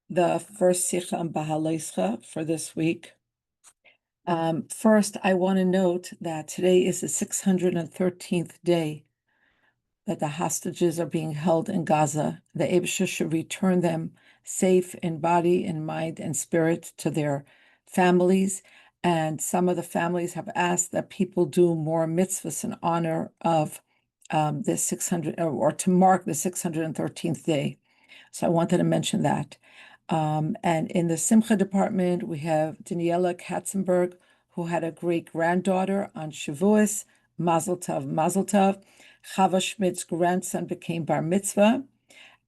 the first Sikha on Behaalosecha for this week. First, I want to note that today is the 613th day that the hostages are being held in Gaza. The Eibusha should return them safe in body, in mind, and spirit to their families. And some of the families have asked that people do more mitzvahs in honor of this 600, or to mark the 613th day. So I wanted to mention that. And in the Simcha department, we have Daniela Katzenberg, who had a great-granddaughter on Shavuos, Mazel Tov, Mazel Tov. Chava Schmidt's grandson became bar mitzvah.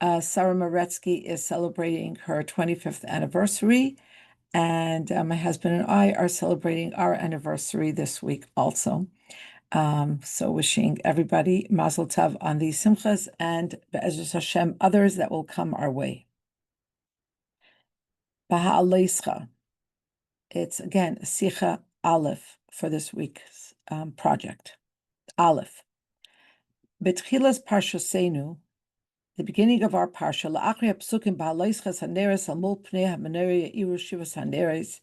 Sarah Moretsky is celebrating her 25th anniversary. And my husband and I are celebrating our anniversary this week also. So wishing everybody Mazel Tov on these simchas and Be'ezras Hashem, others that will come our way. Behaalosecha. It's again Sicha Aleph for this week's project. Aleph. Betchilas Parshosenu, the beginning of our parsha, La'achri Psukim Behaalosecha Haneres Amul Pnei HaMenorah Iru Shivas Haneres.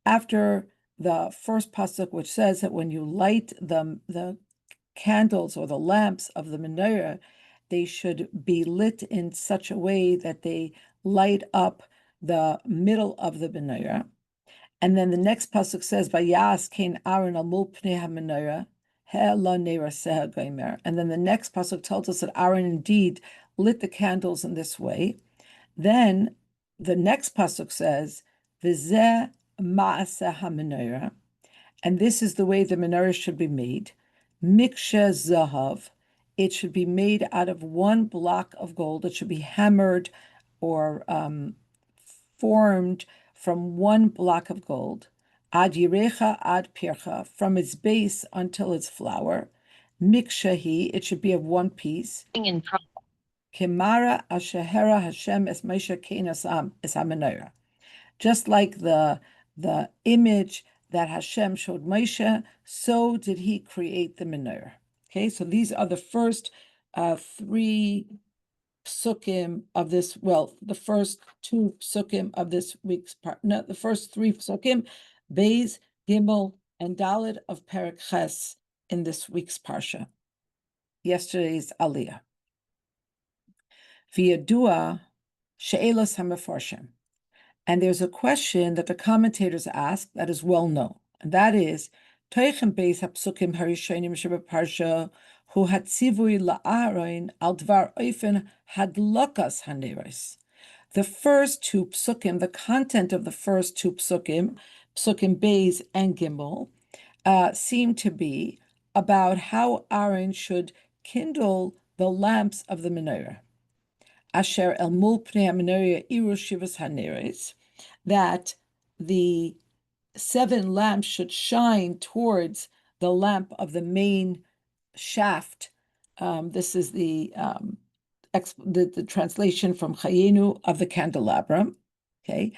After the first pasuk, which says that when you light the candles or the lamps of the menorah, they should be lit in such a way that they light up the middle of the menorah. And then the next pasuk says, "Vayas kein Aaron amul pnei hamenorah, he'la neiraseh gomer." And then the next pasuk tells us that Aaron indeed lit the candles in this way. Then the next pasuk says, "V'zeh ma'aseh hamenorah," and this is the way the menorah should be made. Mikshe zahav, it should be made out of one block of gold. It should be hammered or formed from one block of gold. Ad yirecha ad pircha, from its base until its flower. Mikshahi, it should be of one piece. Kemara ashehera Hashem es Moshe kein es hamenorah. Just like the image that Hashem showed Moshe, so did he create the menorah. Okay, so these are the first three psukim of this, well, the first two psukim of this week's part, no, the first three psukim, Beis, Gimel, and Daled of Perek Ches in this week's parsha, yesterday's Aliyah. V'yadua she'elos hamefarshim. And there's a question that the commentators ask that is well known, and that is, Toichem Beis HaPsukim Harishonim Shebeparsha Hu Hatzivui LaAharon Al Dvar Oifen Hadlokas Haneros. The first two psukim, the content of the first two psukim, Psukim Beis and Gimel, seem to be about how Aaron should kindle the lamps of the menorah. Asher el mul pnei hamenorah iru shivas haneres, that the 7 lamps should shine towards the lamp of the main shaft. This is the translation from Chayenu of the candelabrum. Okay,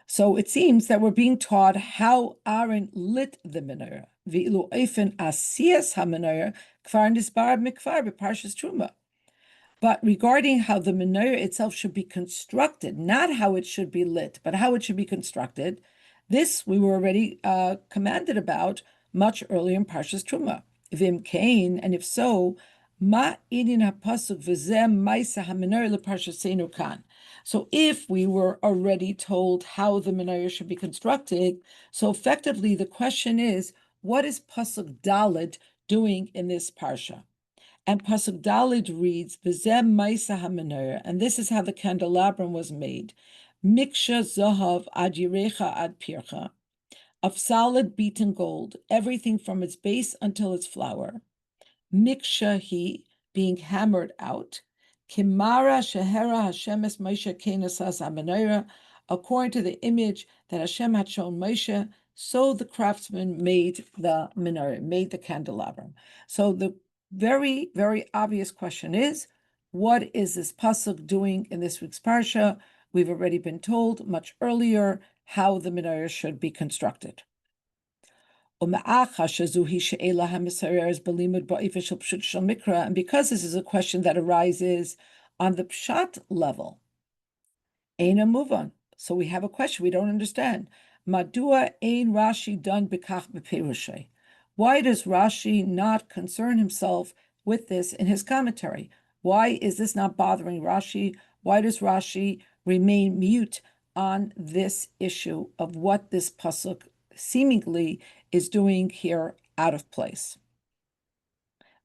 so it seems that we're being taught how Aaron lit the menorah. V'ilu oifen asiyas hamenorah kvar nisbar mikvar b'parshas Truma. But regarding how the menorah itself should be constructed, not how it should be lit, but how it should be constructed, this we were already commanded about much earlier in Parshas Truma. Vim Kain, and if so, ma idin hapasuk v'zem ma'isa hamenorah leParshasenu kan. So if we were already told how the menorah should be constructed, so effectively the question is, what is pasuk Daled doing in this parsha? And pasuk Daled reads, "V'zem ma'isa hamenorah," and this is how the candelabrum was made. Miksha zahav ad yirecha ad pircha, of solid beaten gold, everything from its base until its flower. Miksha he, being hammered out. Kimara shehera Hashem es Moshe kenesas hamenorah, according to the image that Hashem had shown Moshe, so the craftsman made the menorah, made the candelabrum. So the very, very obvious question is, what is this pasuk doing in this week's parsha? We've already been told much earlier how the menorah should be constructed. And because this is a question that arises on the pshat level, Eina Muvan, So we have a question we don't understand. Madua ein Rashi done bekach beperushay? Why does Rashi not concern himself with this in his commentary? Why is this not bothering Rashi? Why does Rashi remain mute on this issue of what this pasuk seemingly is doing here out of place?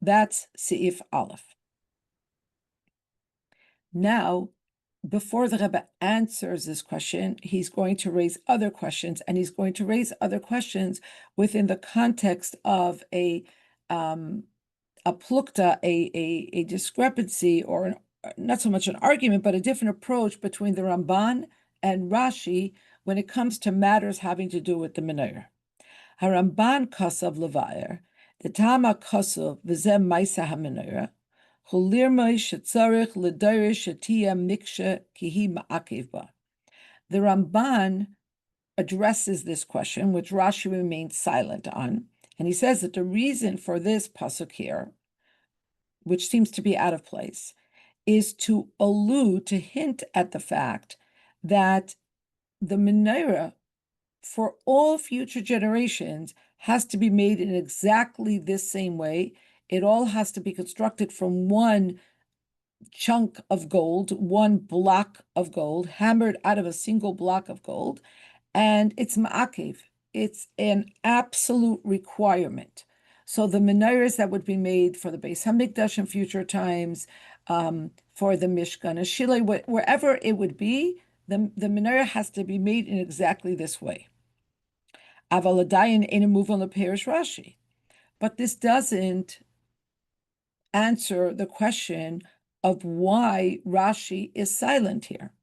That's Seif Aleph. Now, before the Rebbe answers this question, he's going to raise other questions, and he's going to raise other questions within the context of a plukta, a discrepancy, or not so much an argument, but a different approach between the Ramban and Rashi when it comes to matters having to do with the menorah. Haramban kasav levayer, the Tama kasav v'zem maisa hamenorah. The Ramban addresses this question, which Rashi remains silent on, and he says that the reason for this pasuk here, which seems to be out of place, is to allude, to hint at the fact that the menorah for all future generations has to be made in exactly this same way. It all has to be constructed from one chunk of gold, one block of gold, hammered out of a single block of gold, and it's ma'akev. It's an absolute requirement. So the menorahs that would be made for the Beis Hamikdash in future times, for the Mishkan, a Shilei, wherever it would be, the menorah has to be made in exactly this way. Aval adayin ein muvan leperish Rashi, but this doesn't answer the question of why Rashi is silent here.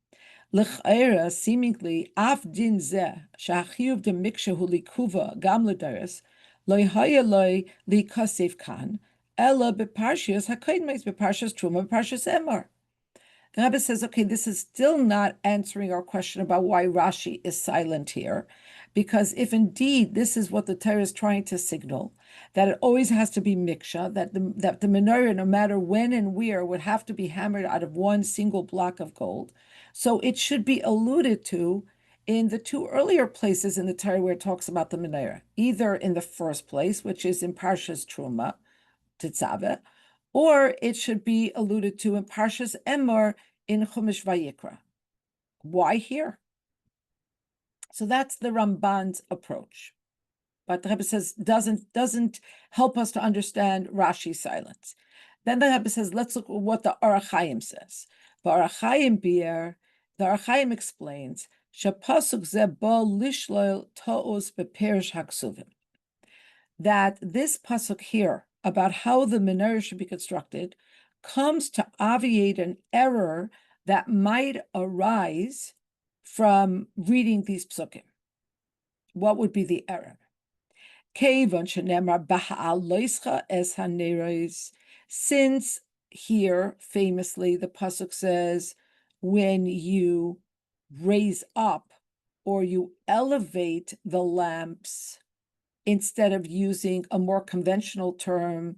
L'ch'era, seemingly, af din zeh sha'achiyuv de miksha hu likuva gam l'daris loy haya loy likasef kan ella beparshias hakoidmes beparshias truma beparshias emor. The Rebbe says, okay, this is still not answering our question about why Rashi is silent here, because if indeed this is what the Torah is trying to signal, that it always has to be miksha, that the menorah, no matter when and where, would have to be hammered out of one single block of gold. So it should be alluded to in the two earlier places in the Torah where it talks about the menorah, either in the first place, which is in Parshas Truma, Tetzaveh, or it should be alluded to in Parshas Emor in Chumash Vayikra. Why here? So that's the Ramban's approach. But the Rebbe says doesn't help us to understand Rashi's silence. Then the Rebbe says, let's look at what the Orach Chaim says. The Orach Chaim explains, Shapasuk ze bo lishloil to'os beperish haksuvim, that this pasuk here about how the menorah should be constructed comes to obviate an error that might arise from reading these psukim. What would be the error? Since here, famously, the pasuk says, when you raise up or you elevate the lamps, instead of using a more conventional term,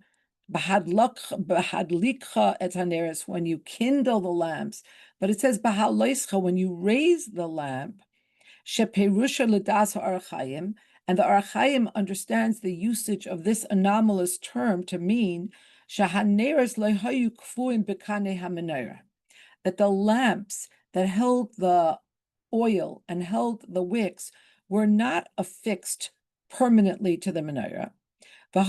bahadlikcha et haneres, when you kindle the lamps, but it says bahaloischa, when you raise the lamp, sheperusha ledas ha'Orach Chaim, and the Orach Chaim understands the usage of this anomalous term to mean shahaneres lehayu kfuim bekane hamenorah, that the lamps that held the oil and held the wicks were not affixed permanently to the menorah. And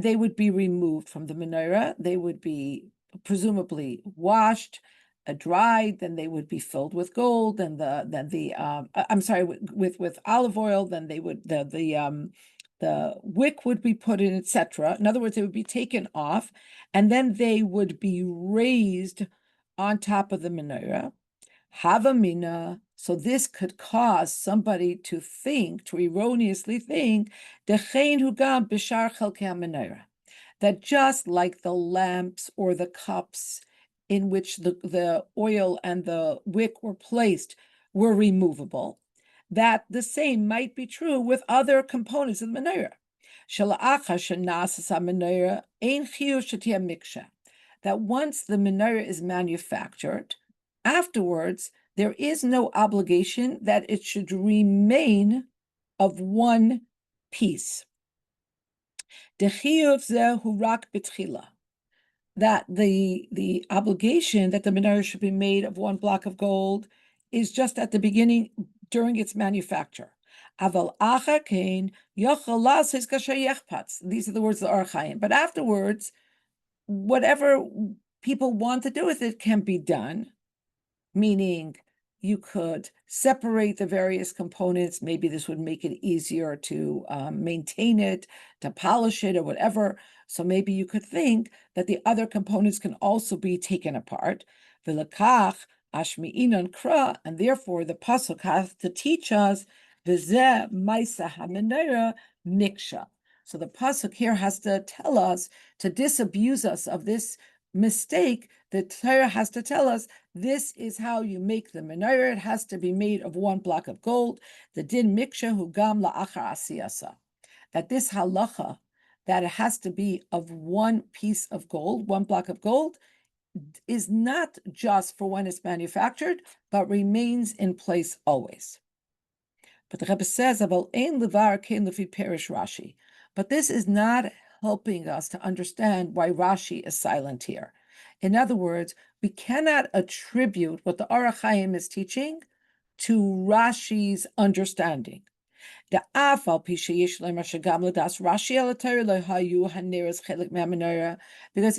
they would be removed from the menorah. They would be presumably washed, dried. Then they would be filled with gold. And with olive oil. Then they would the wick would be put in, etc. In other words, they would be taken off, and then they would be raised on top of the menorah. Havamina, so this could cause somebody to erroneously think, that just like the lamps or the cups in which the oil and the wick were placed were removable, that the same might be true with other components of the menorah. that once the menorah is manufactured, afterwards, there is no obligation that it should remain of one piece. That the obligation that the menorah should be made of one block of gold is just at the beginning during its manufacture. These are the words of the Or HaChaim. But afterwards, whatever people want to do with it can be done, meaning you could separate the various components. Maybe this would make it easier to maintain it, to polish it, or whatever. So maybe you could think that the other components can also be taken apart. V'lekach ashmi'inon kra, and therefore the pasuk has to teach us v'zeh ma'aseh hamenorah miksha. So the pasuk here has to tell us, to disabuse us of this mistake. The Torah has to tell us this is how you make the menorah. It has to be made of one block of gold. The din miksha hu gam la'achar asiyasa. That this halacha, that it has to be of one piece of gold, one block of gold, is not just for when it's manufactured, but remains in place always. But the Rebbe says, "Aval ein levar kein lefi perish Rashi." But this is not helping us to understand why Rashi is silent here. In other words, we cannot attribute what the Or HaChaim is teaching to Rashi's understanding. Because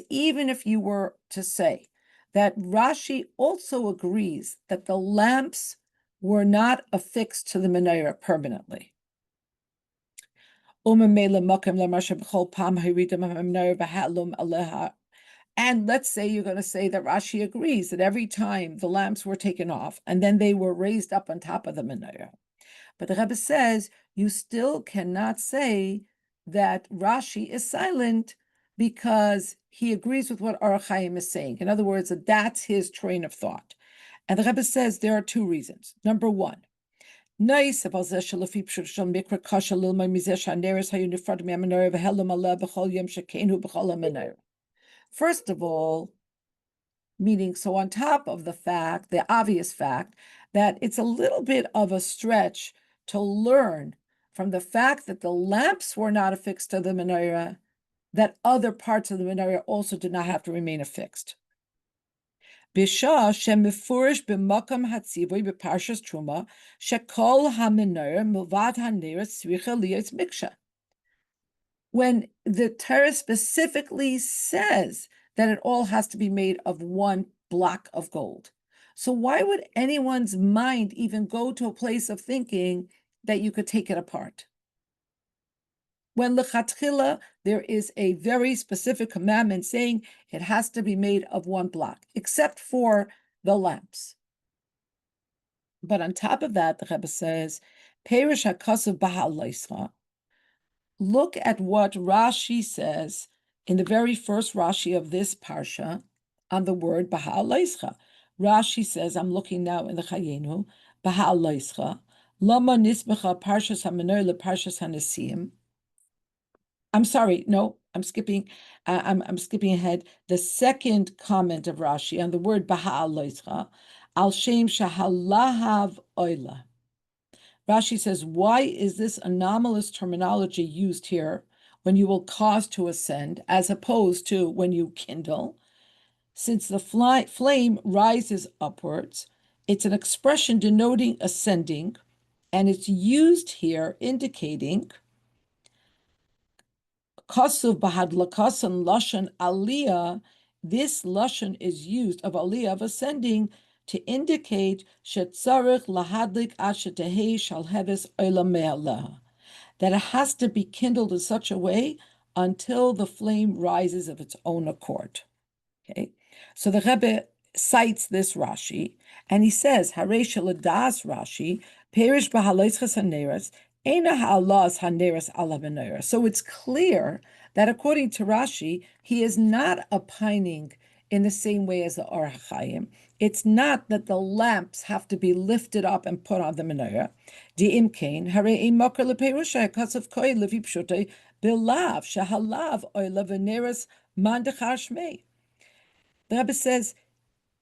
even if you were to say that Rashi also agrees that the lamps were not affixed to the menorah permanently, and let's say you're going to say that Rashi agrees that every time the lamps were taken off and then they were raised up on top of the menorah. But the Rebbe says you still cannot say that Rashi is silent because he agrees with what Or HaChaim is saying. In other words, that's his train of thought. And the Rebbe says there are two reasons. Number one, first of all, meaning, so on top of the fact, the obvious fact, that it's a little bit of a stretch to learn from the fact that the lamps were not affixed to the menorah, that other parts of the menorah also did not have to remain affixed. Bisha shemifurish b'makam hatzivoy b'parshas truma shekol hamenorah milvad hanera tzricha liyos miksha. When the Torah specifically says that it all has to be made of one block of gold. So why would anyone's mind even go to a place of thinking that you could take it apart? When lechatchila, there is a very specific commandment saying it has to be made of one block, except for the lamps. But on top of that, the Rebbe says, Perish HaKasav Behaalosecha. Look at what Rashi says in the very first Rashi of this parsha on the word Behaalosecha. Rashi says, I'm looking now in the Chayenu, Behaalosecha, Lama Nisbecha Parshas HaMenorah LeParshas HaNesiim. I'm sorry, no, I'm skipping. I'm skipping ahead. The second comment of Rashi on the word Behaalosecha, Al Shem Shahalahav Oila. Rashi says, why is this anomalous terminology used here when you will cause to ascend, as opposed to when you kindle? Since the flame rises upwards, it's an expression denoting ascending, and it's used here indicating Kasuv bahadlakasan lashon aliyah. This lashon is used of aliyah, of ascending, to indicate shetzarich lahadlik ashetehei shalheves olam me'alah, that it has to be kindled in such a way until the flame rises of its own accord. Okay, so the Rebbe cites this Rashi, and he says, Harei sheladas Rashi, perish Behaalosecha haneras, eina ha'alas haneras ala menorah. So it's clear that according to Rashi, he is not opining in the same way as the Or HaChaim. It's not that the lamps have to be lifted up and put on the menorah. Di'im kain, harei ein makar leperusha kasav koi levi pshutei bilav shahalav oila v'neras man dechar shmei. The Rebbe says,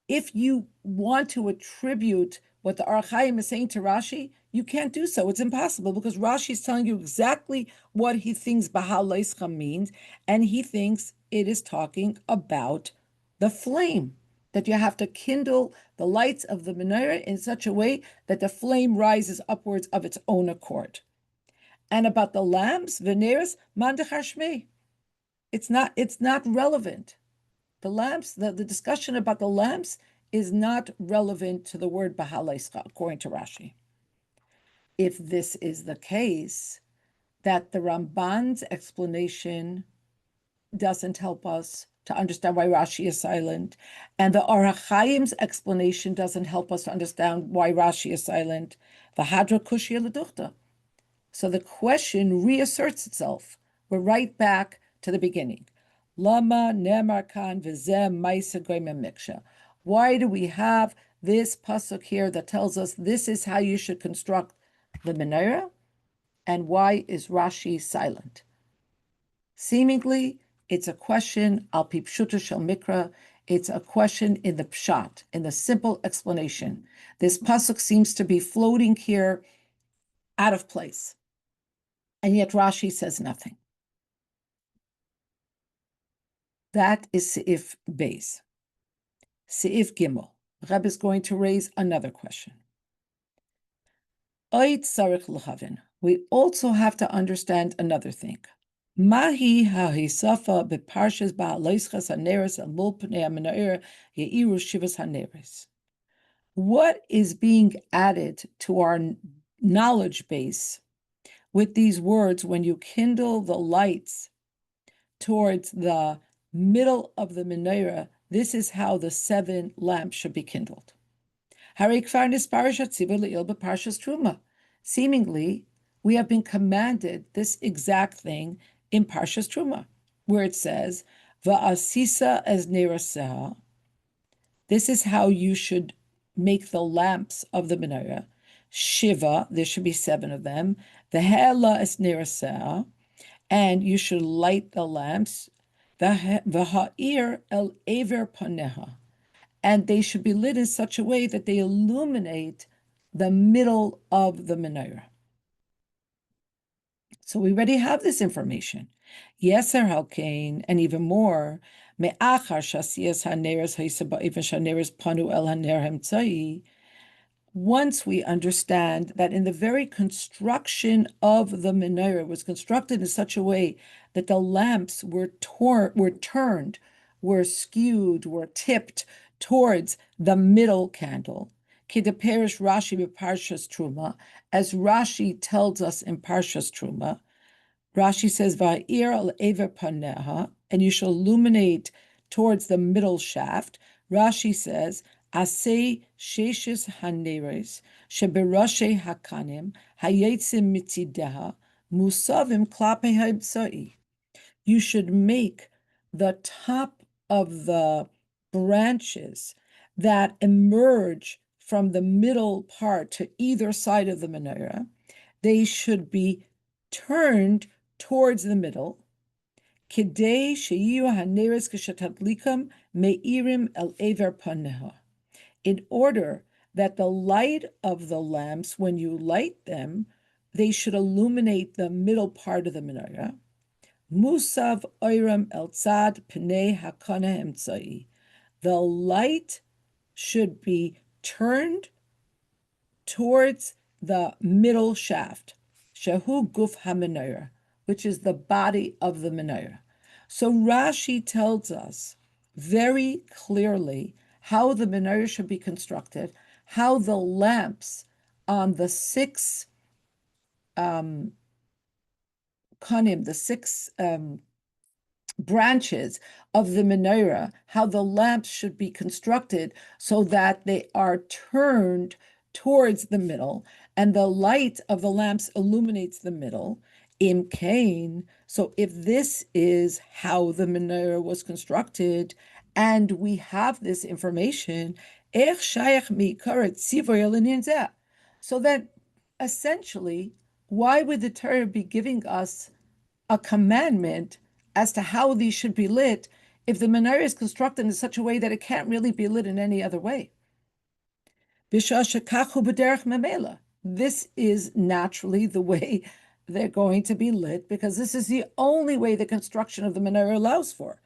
if you want to attribute what the Or HaChaim is saying to Rashi, you can't do so. It's impossible because Rashi is telling you exactly what he thinks Behaalosecha means, and he thinks it is talking about the flame, that you have to kindle the lights of the menorah in such a way that the flame rises upwards of its own accord. And about the lamps, veneers, mandechar shmei. It's not relevant. The lamps, the discussion about the lamps is not relevant to the word Behaalosecha, according to Rashi. If this is the case, that the Ramban's explanation doesn't help us to understand why Rashi is silent, and the Or HaChaim's explanation doesn't help us to understand why Rashi is silent, the Hadra Kushya L'Duchta. So the question reasserts itself. We're right back to the beginning. Lama nemar kan v'zeh ma'aseh goyim miksha. Why do we have this pasuk here that tells us this is how you should construct the menorah? And why is Rashi silent? Seemingly, it's a question al pi pshuta shel mikra. It's a question in the pshat, in the simple explanation. This pasuk seems to be floating here out of place. And yet Rashi says nothing. That is Seif Beis. Seif Gimel. Reb is going to raise another question. Oid Sarich L'Havin. We also have to understand another thing. Mahi hahisafa beparshas Behaalosecha haneres al mul pnei hamenorah yeiru shivas haneres. What is being added to our knowledge base with these words when you kindle the lights towards the middle of the menorah? This is how the 7 lamps should be kindled. Seemingly, we have been commanded this exact thing in Parshas Truma, where it says, "Va'asisa es neraseha." This is how you should make the lamps of the menorah. Shiva, there should be 7 of them. V'he'ela es neraseha, and you should light the lamps. V'ha'ir el aver paneha, and they should be lit in such a way that they illuminate the middle of the menorah. So we already have this information. Yeser halkein, and even more, me'achar shasiyas haneres haisaba even shaneres panu el haner hemtzai. Once we understand that in the very construction of the menorah was constructed in such a way that the lamps were turned, were skewed, were tipped towards the middle candle. Kedeperish Rashi b'Parshas Truma, as Rashi tells us in Parshas Truma. Rashi says, "Va'ir al ever paneha," and you shall illuminate towards the middle shaft. Rashi says, "Asei sheshes haneres sheberashe hakanim hayetzim mitzideha musavim klape ha'imtzai." You should make the top of the branches that emerge from the middle part to either side of the menorah, they should be turned towards the middle. Kidei sheyiyu haneres kashetadlikam meirim el ever paneha. In order that the light of the lamps, when you light them, they should illuminate the middle part of the menorah. Musav oiram el tzad pnei hakana emtzai. The light should be turned towards the middle shaft, shehu guf hamenorah, which is the body of the menorah. So Rashi tells us very clearly how the menorah should be constructed, how the lamps on the 6 kanim, the 6 branches of the menorah, how the lamps should be constructed so that they are turned towards the middle, and the light of the lamps illuminates the middle. Im kain. So if this is how the menorah was constructed, and we have this information, so then essentially, why would the Torah be giving us a commandment as to how these should be lit if the menorah is constructed in such a way that it can't really be lit in any other way. This is naturally the way they're going to be lit, because this is the only way the construction of the menorah allows for.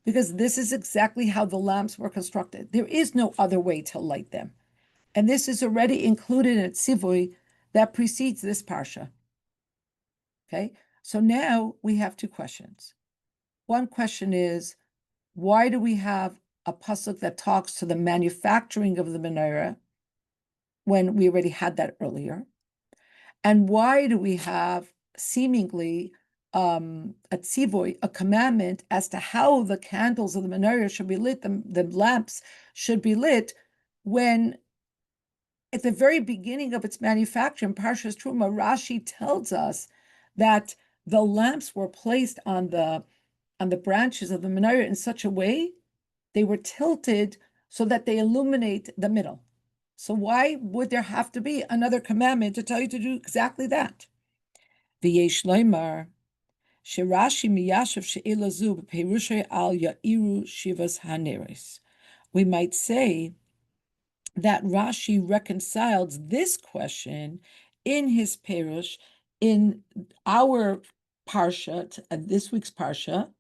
Because this is exactly how the lamps were constructed. There is no other way to light them. And this is already included in tzivui that precedes this parsha. Okay, so now we have two questions. One question is, why do we have a pasuk that talks to the manufacturing of the menorah when we already had that earlier? And why do we have seemingly a tzivui, a commandment as to how the candles of the menorah should be lit, the lamps should be lit, when at the very beginning of its manufacture in Parshas Truma, Rashi tells us that the lamps were placed on the branches of the menorah in such a way they were tilted so that they illuminate the middle. So why would there have to be another commandment to tell you to do exactly that? V'yesh loymar sherashi miyashav she'ela zu b'perushay al ya'iru shivas haneres. We might say that Rashi reconciled this question in his perush in our parsha, this week's parsha,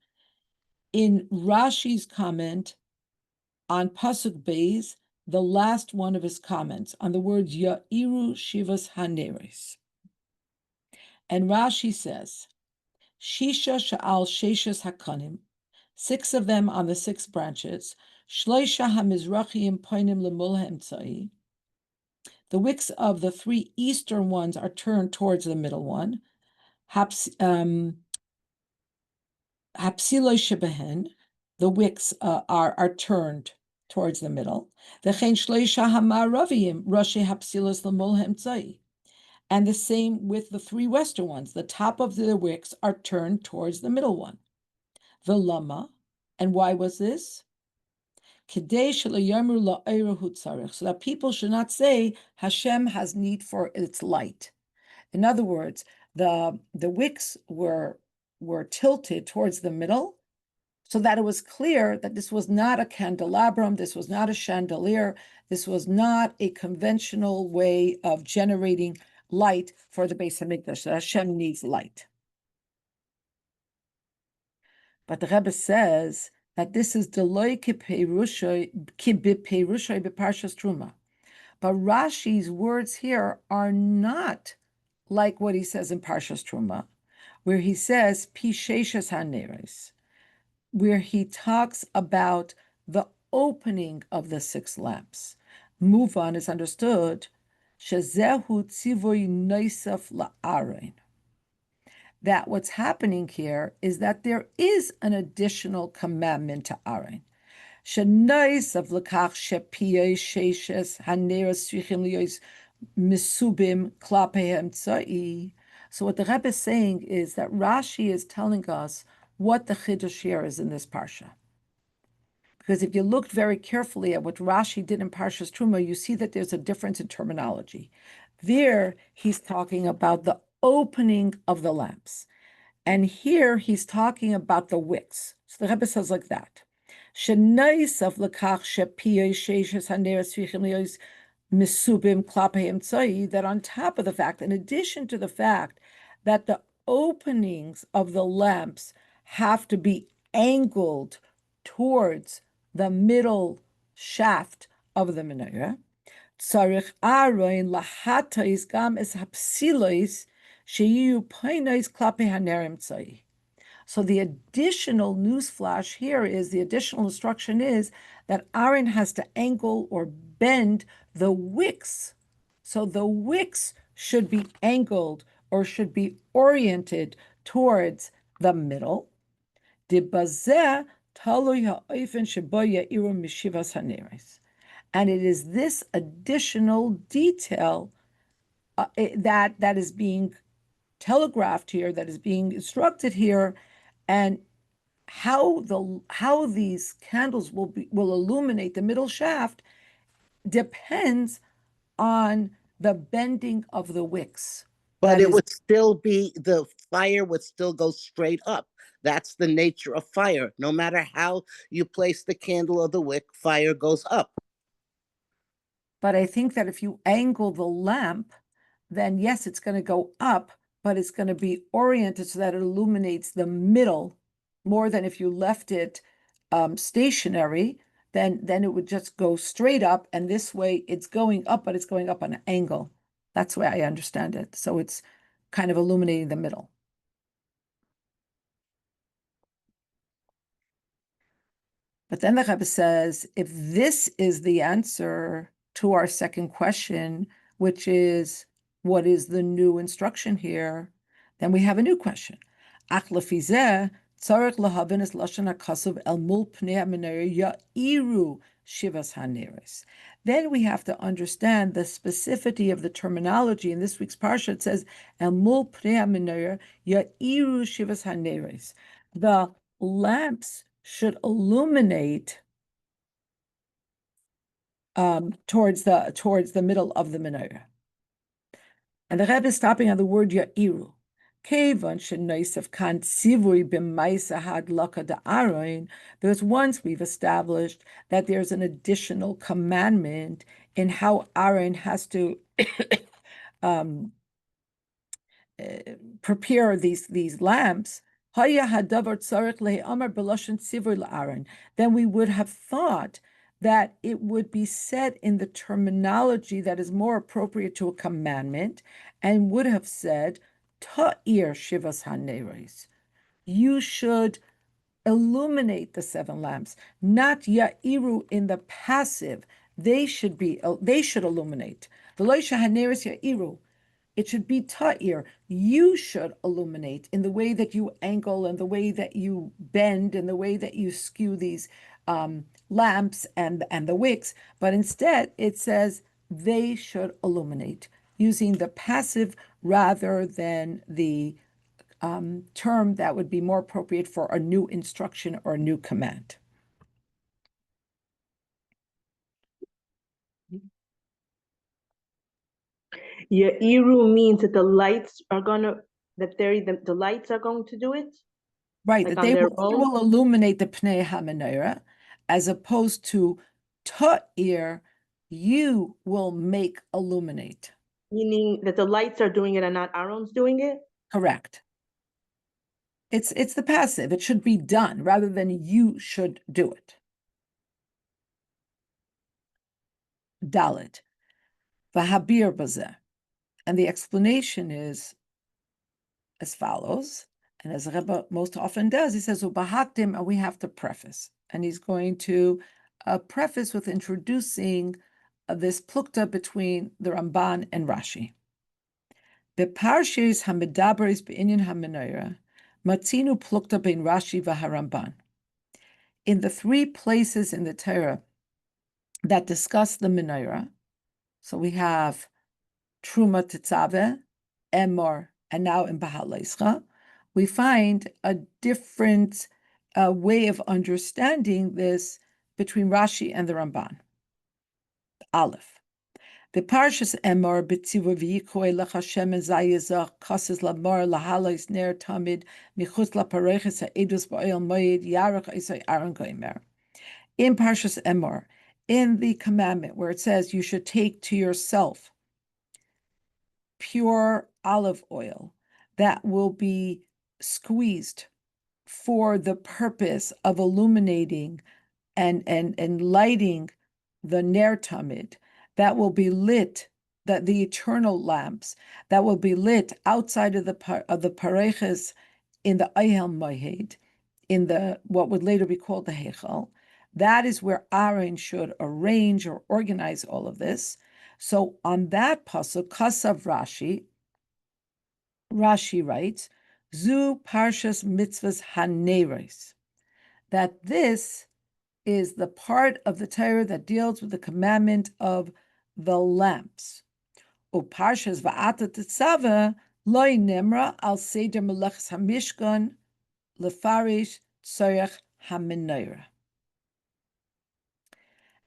in Rashi's comment on Pasuk Beis, the last one of his comments on the words Ya'iru Shivas Haneres. And Rashi says, Shisha Sha'al Sheshas Hakanim, 6 of them on the 6 branches, Shloisha HaMizrachim Poinim Lemul Hemtzai. The wicks of the 3 eastern ones are turned towards the middle one. Hapsiloi Shebehen, the wicks are turned towards the middle. And the same with the 3 western ones. The top of the wicks are turned towards the middle one. The lama, and why was this? So that people should not say Hashem has need for its light. In other words, the wicks were tilted towards the middle, so that it was clear that this was not a candelabrum, this was not a chandelier, this was not a conventional way of generating light for the Beis Hamikdash. So Hashem needs light. But the Rebbe says that this is Deloi ki b'parshas Truma. But Rashi's words here are not like what he says in Parshas Truma, where he says Pisheshas Haneres, where he talks about the opening of the 6 lamps. Move on is understood, Shezehu Tzivoy Noisaf La'arein. That what's happening here is that there is an additional commandment to Aaron. Shenoisaf L'kach Shepiyei Sheshes Haneres Svichim Liyos Misubim Klapehem Tzai. So what the Rebbe is saying is that Rashi is telling us what the Chiddush here is in this parsha. Because if you looked very carefully at what Rashi did in Parshas Truma, you see that there's a difference in terminology. There, he's talking about the opening of the lamps. And here, he's talking about the wicks. So the Rebbe says like that. That on top of the fact, in addition to the fact that the openings of the lamps have to be angled towards the middle shaft of the menorah, tzarich aroin lahatais gam es hapsilois sheyu poinois klape hanerim tzai. So the additional newsflash here is, the additional instruction is that Aaron has to angle or bend the wicks. So the wicks should be angled or should be oriented towards the middle. And it is this additional detail that is being telegraphed here, that is being instructed here, and how these candles will illuminate the middle shaft depends on the bending of the wicks. But it would still be, the fire would still go straight up. That's the nature of fire. No matter how you place the candle or the wick, fire goes up. But I think that if you angle the lamp, then yes, it's going to go up, but it's going to be oriented so that it illuminates the middle more than if you left it stationary. Then it would just go straight up, and this way it's going up, but it's going up on an angle. That's the way I understand it. So it's kind of illuminating the middle. But then the Rebbe says, if this is the answer to our second question, which is, what is the new instruction here? Then we have a new question. Ach lefi zeh, tzarech lahavin es lashon hakasuv el mul pnei hamenorah ya'iru shivas haneres. Then we have to understand the specificity of the terminology. In this week's parsha, it says, el mul pnei hamenorah ya'iru shivas haneres. The lamps should illuminate towards the middle of the menorah. And the Rebbe is stopping on the word ya'iru. Because once we've established that there's an additional commandment in how Aaron has to prepare these lamps, then we would have thought that it would be said in the terminology that is more appropriate to a commandment, and would have said, Ta'ir Shivas Haneres. You should illuminate the 7 lamps, not Ya'iru in the passive. They should illuminate. V'lo Haneres Ya'iru. It should be ta'ir. You should illuminate in the way that you angle and the way that you bend and the way that you skew these lamps and the wicks. But instead, it says they should illuminate using the passive rather than the term that would be more appropriate for a new instruction or a new command. Ya'iru means that the lights are the lights are going to do it? Right, like that they will illuminate the Pnei HaMenorah, as opposed to Ta'ir, you will make illuminate. Meaning that the lights are doing it and not Aaron's doing it? Correct. It's the passive. It should be done rather than you should do it. Dalet. V'habir bazeh. And the explanation is as follows. And as Rebbe most often does, he says, "Ubahaktim," and we have to preface. And he's going to preface with introducing this plukta between the Ramban and Rashi. Beparshis hamidabris be'inyan hamenorah, matzinu plukta bein Rashi v'haramban. In the 3 places in the Torah that discuss the menorah, so we have Truma Tetzaveh, Emor, and now in Behaalosecha, we find a different way of understanding this between Rashi and the Ramban. Aleph. The Parshas Emor b'tzivu v'yikoi l'chashem zayizach kases lamor lahalois ner tamid michutz lapareches ha'edus ba'oil moed yarach isai Aaron goimer. In Parshas Emor, in the commandment where it says you should take to yourself pure olive oil that will be squeezed for the purpose of illuminating and lighting the ner tamid, that will be lit, that the eternal lamps that will be lit outside of the pareches in the Ohel Moed, in the what would later be called the Heichal. That is where Aaron should arrange or organize all of this. So on that pasuk, Kasav Rashi writes, Zu Parshas Mitzvahs Haneres, that this is the part of the Torah that deals with the commandment of the lamps. Uparshas Va'ata Tetzaveh Loi Nimra al Seder Melechas Hamishkan Lefarish Tzorech HaMenorah.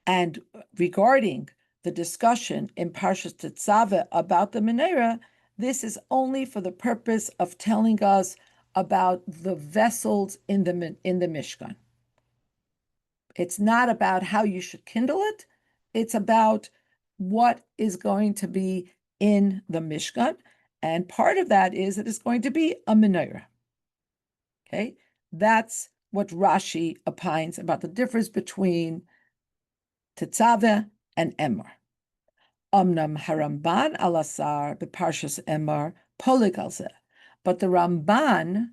And regarding the discussion in Parshas Tetzaveh about the menorah, This is only for the purpose of telling us about the vessels in the Mishkan. It's not about how you should kindle it. It's about what is going to be in the Mishkan. And part of that is that it's going to be a menorah. Okay, that's what Rashi opines about the difference between Tetzaveh and Emor. Omnam Haramban alasar beparshas Emor polik al zeh. But the Ramban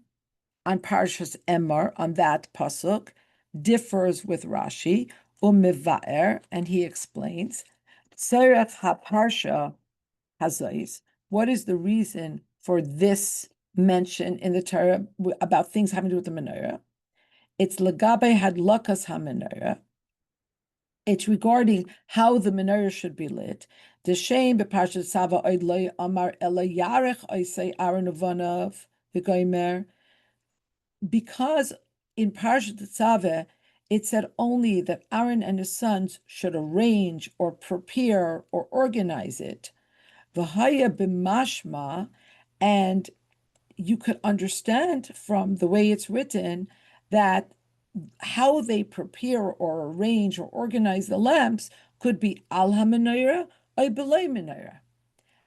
on Parshas Emor, on that pasuk, differs with Rashi, umivaer, and he explains, Tzorech haparsha hazais. What is the reason for this mention in the Torah about things having to do with the menorah? It's legabe hadlakas ha-menorah. It's regarding how the menorah should be lit. The shame beparshat Sava oid loy amar ela yarech oisei Aaron uvanav v'goymer. Because in Parshat Tetzaveh, it said only that Aaron and his sons should arrange or prepare or organize it. V'haya b'mashma, and you could understand from the way it's written that how they prepare or arrange or organize the lamps could be al ha-menorah or b'lei menorah.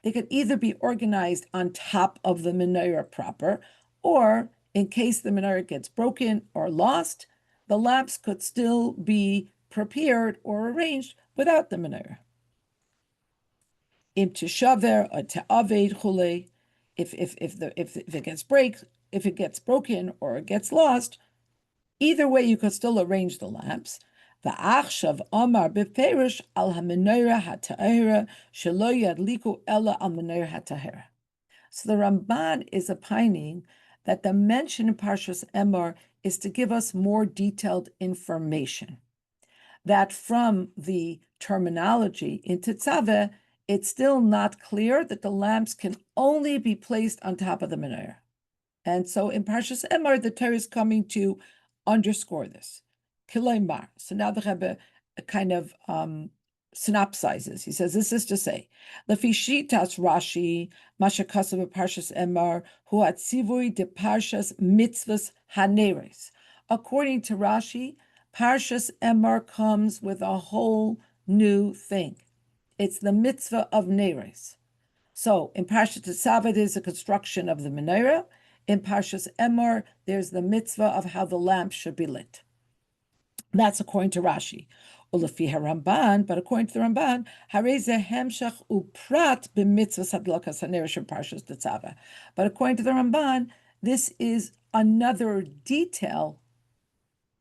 They could either be organized on top of the menorah proper, or in case the menorah gets broken or lost, the lamps could still be prepared or arranged without the menorah. Im tishaver or te'aved chule, if it gets broken or it gets lost, either way you could still arrange the lamps. Va'achshav Omar beferish al ha-menorah ha-ta'era shelo yadliku ella al menorah ha-ta'era. So the Ramban is opining that the mention in Parshas Emor is to give us more detailed information. That from the terminology in Tetzaveh, it's still not clear that the lamps can only be placed on top of the menorah. And so in Parshas Emor, the Torah is coming to underscore this. Kiloimar. So now the Rebbe kind of synopsizes. He says, this is to say, Lefishitas Rashi, Masha Kasav Parshas Emor, Hu Atzivui de Parshas Mitzvahs Haneres. According to Rashi, Parshas Emor comes with a whole new thing. It's the mitzvah of Neres. So in Parshas Tetzaveh, there's a construction of the menorah. In Parshas Emor, there's the mitzvah of how the lamp should be lit. That's according to Rashi. Ulefi Ramban, but according to the Ramban, hareze hemshach uprat b'mitzvah sadlakas haneresh Parshas Tetzaveh. But according to the Ramban, this is another detail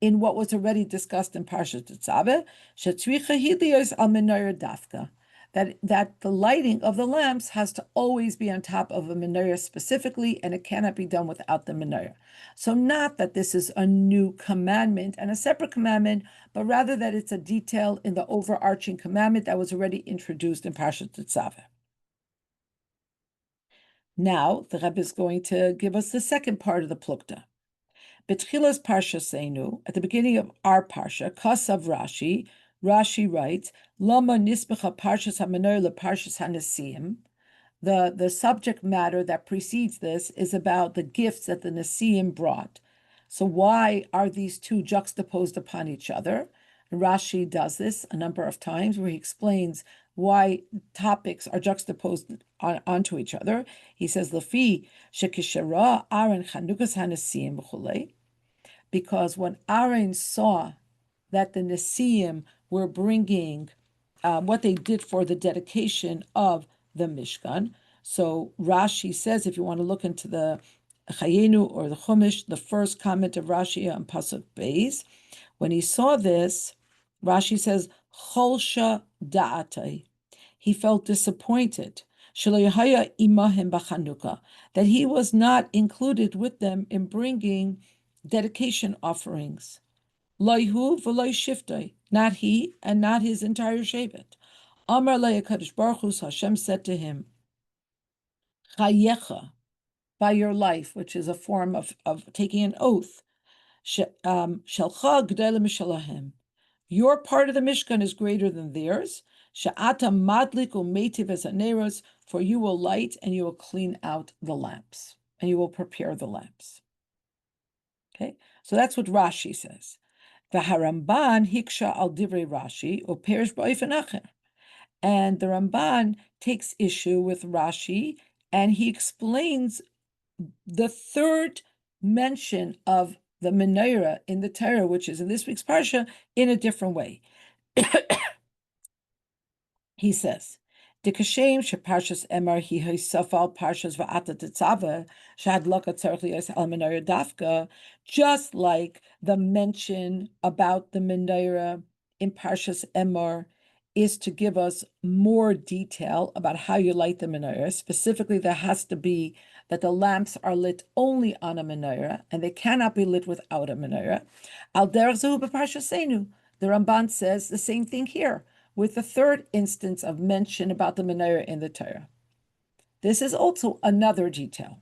in what was already discussed in Parshas Tetzaveh. Shetzricha hilios al menorah dafka. That the lighting of the lamps has to always be on top of a menorah specifically, and it cannot be done without the menorah. So not that this is a new commandment and a separate commandment, but rather that it's a detail in the overarching commandment that was already introduced in Parashat Tetzaveh. Now, the Rebbe is going to give us the second part of the Plukta. Betchilas Parshasenu, at the beginning of our Parsha, Kasav Rashi, Rashi writes, Lama nisbecha parshas ha-menorah leparshas ha-nesiim. The subject matter that precedes this is about the gifts that the Nesiim brought. So why are these two juxtaposed upon each other? And Rashi does this a number of times where he explains why topics are juxtaposed onto each other. He says, Lefi shekishara Aaron chanukas ha-nesiim b'chulei. Because when Aaron saw that the Nesiim were bringing what they did for the dedication of the Mishkan. So Rashi says, if you want to look into the Chayenu or the Chumash, the first comment of Rashi on Pasuk Beis, when he saw this, Rashi says, Cholsha da'atai. He felt disappointed. Shelo imahim b'Chanukah, that he was not included with them in bringing dedication offerings. Loihu v'loi shiftoi, not he and not his entire shevet. Amar le'akadosh baruch hu, Hashem said to him, Chayecha, by your life, which is a form of taking an oath. Shelcha g'dele mishalahem. Your part of the Mishkan is greater than theirs. She'ata madlik u'meitiv es haneros, for you will light and you will clean out the lamps, and you will prepare the lamps. Okay, so that's what Rashi says. V'haramban hiksha al divrei Rashi uperish ba'ofen acher. And the Ramban takes issue with Rashi, and he explains the third mention of the menorah in the Torah, which is in this week's parsha, in a different way. He says, "Dikashem sheparshas emar hi hoisafal parshas va'ata tetzava shadlaka tzarich liyos al menorah dafka," just like the mention about the menorah in parshas emar is to give us more detail about how you light the menorah. Specifically, there has to be that the lamps are lit only on a menorah, and they cannot be lit without a menorah. Al derech zehu b'parshasenu. The Ramban says the same thing here, with the third instance of mention about the menorah in the Torah. This is also another detail.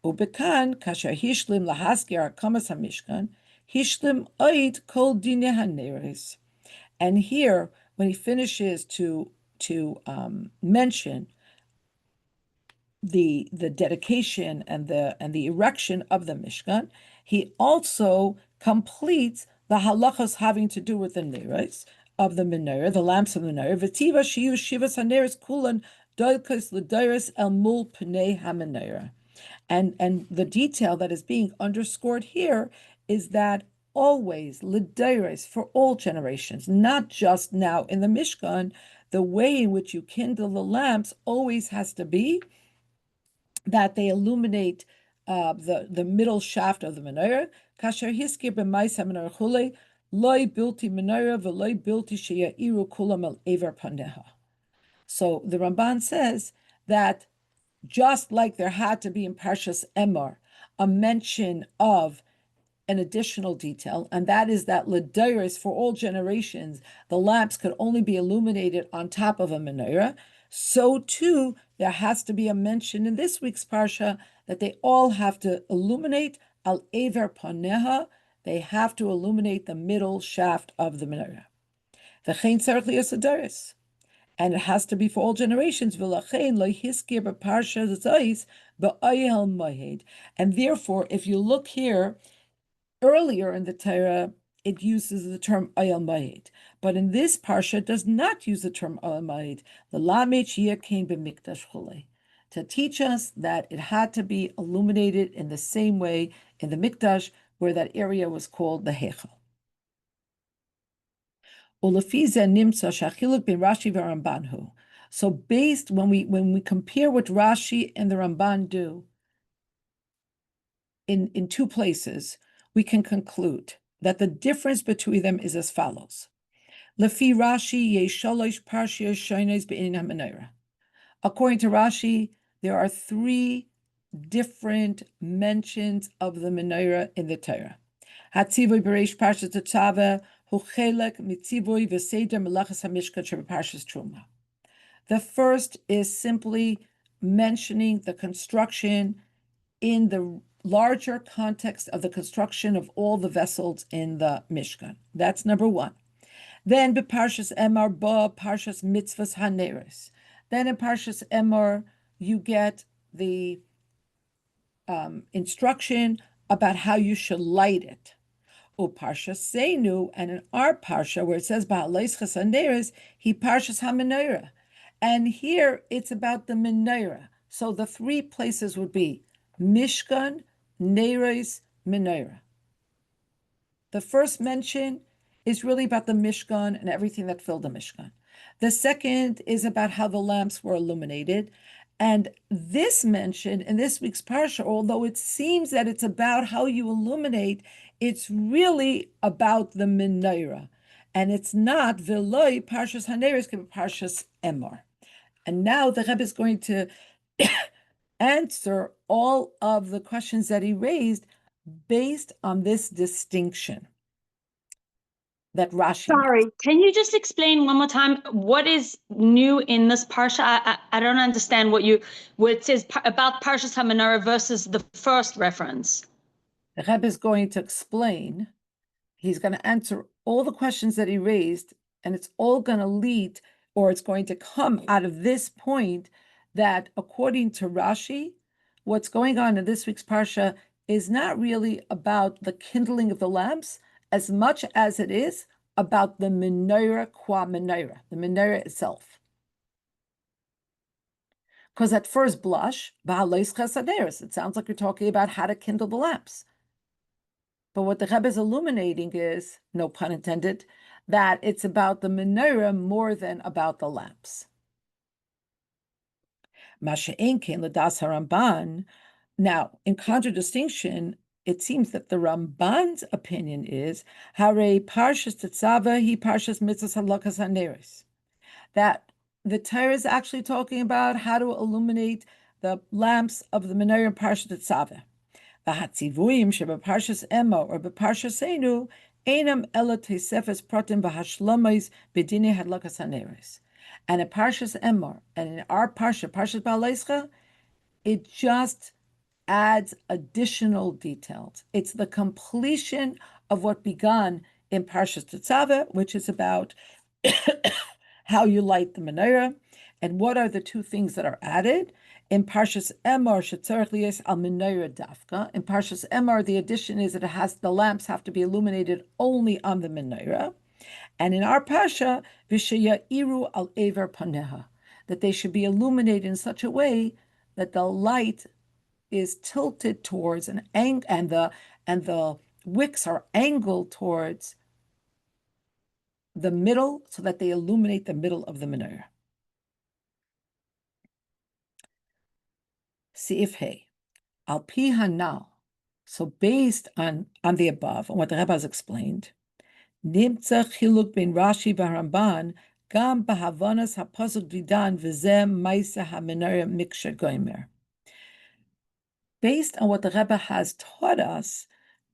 Ubekan kasher hishlim lahaskir hakamas hamishkan hishlim oid kol dine haneres. And here, when he finishes to mention the dedication and the erection of the Mishkan, he also completes the halachos having to do with the neres of the menorah, the lamps of the menorah. V'tiva shiyu shivas haneres kulan doilkos l'dairis el mul pnei hamenorah. And the detail that is being underscored here is that always l'dairis, for all generations, not just now in the Mishkan, the way in which you kindle the lamps always has to be that they illuminate the middle shaft of the menorah. Kasher hiskir b'maisa menorah chulei loy bilti menorah v'loy bilti sheya'iru kulam el ever paneha. So the Ramban says that just like there had to be in Parshas Emor a mention of an additional detail, and that is that l'dairis, for all generations, the lamps could only be illuminated on top of a menorah, so too there has to be a mention in this week's parsha that they all have to illuminate al ever paneha, they have to illuminate the middle shaft of the menorah. V'chein tzarich liyos l'dairis, and it has to be for all generations. And therefore, if you look here, earlier in the Torah, it uses the term Oyel Moed, but in this parsha, it does not use the term Oyel Moed. The Lamed Shia came b'mikdash chulei, to teach us that it had to be illuminated in the same way in the Mikdash, where that area was called the Heichal. So based when we compare what Rashi and the Ramban do in two places, we can conclude that the difference between them is as follows. Lefi Rashi yesh shalosh parshiyos shonos be'inyan menorah. According to Rashi, there are three different mentions of the menorah in the Torah. Hatzivoy bereish parshas tetzaveh hu chelek mitzivoy v'seder melachas hamishkan shebeparshas truma. The first is simply mentioning the construction in the larger context of the construction of all the vessels in the Mishkan. That's number one. Then Parshas Emor ba Parshas Mitzvahs Haneres. Then in Parshas Emor you get the instruction about how you should light it. Parshas Seinu, and in our parsha where it says Behaalosecha Haneres, he Parshas HaMenorah, and here it's about the menorah. So the three places would be Mishkan, Neres, Menorah. The first mention is really about the Mishkan and everything that filled the Mishkan. The second is about how the lamps were illuminated. And this mention in this week's parsha, although it seems that it's about how you illuminate, it's really about the menorah. And it's not Veloy Parshas Haneres Parshas Emor. And now the Rebbe is going to answer all of the questions that he raised based on this distinction that Rashi Sorry, makes. can you just explain one more time what is new in this parsha? I don't understand what it says about Parshas HaMenorah versus the first reference. The Rebbe is going to explain. He's going to answer all the questions that he raised, and it's all going to lead, or it's going to come out of this point that according to Rashi, what's going on in this week's Parsha is not really about the kindling of the lamps as much as it is about the menorah qua menorah, the menorah itself. Because at first blush, it sounds like you're talking about how to kindle the lamps. But what the Rebbe is illuminating is, no pun intended, that it's about the menorah more than about the lamps. Masha'enkin l'das haRamban. Now, in contradistinction, it seems that the Ramban's opinion is Hare Parshas Tetzaveh he Parshas Mitzvahs Halakas Haneres, that the Torah is actually talking about how to illuminate the lamps of the menorah in Parshas Tetzaveh. The Hatzivuyim sheba Parshas Emma or beParshas Enu einam ela tesefes pratim v'hashlomis b'dinei hadlakas haneres. And in Parshas Emma and in our Parsha, Parshas Behaalosecha, it just adds additional details. It's the completion of what began in Parshas Tetzaveh, which is about how you light the menorah, and what are the two things that are added. In Parshas Emor, shetzarich liyes al menorah dafka. In Parshas Emor, the addition is that the lamps have to be illuminated only on the menorah. And in our Parsha, v'sheya'iru al ever paneha, that they should be illuminated in such a way that the light is tilted towards and the wicks are angled towards the middle, so that they illuminate the middle of the menorah. Seif Hey, al pi hanal. So based on the above, on what the Rebbe has explained, nimtza chiluk ben Rashi v'Ramban gam b'havanas hapasuk didan v'zeh ma'aseh hamenorah miksha gomer. Based on what the Rebbe has taught us,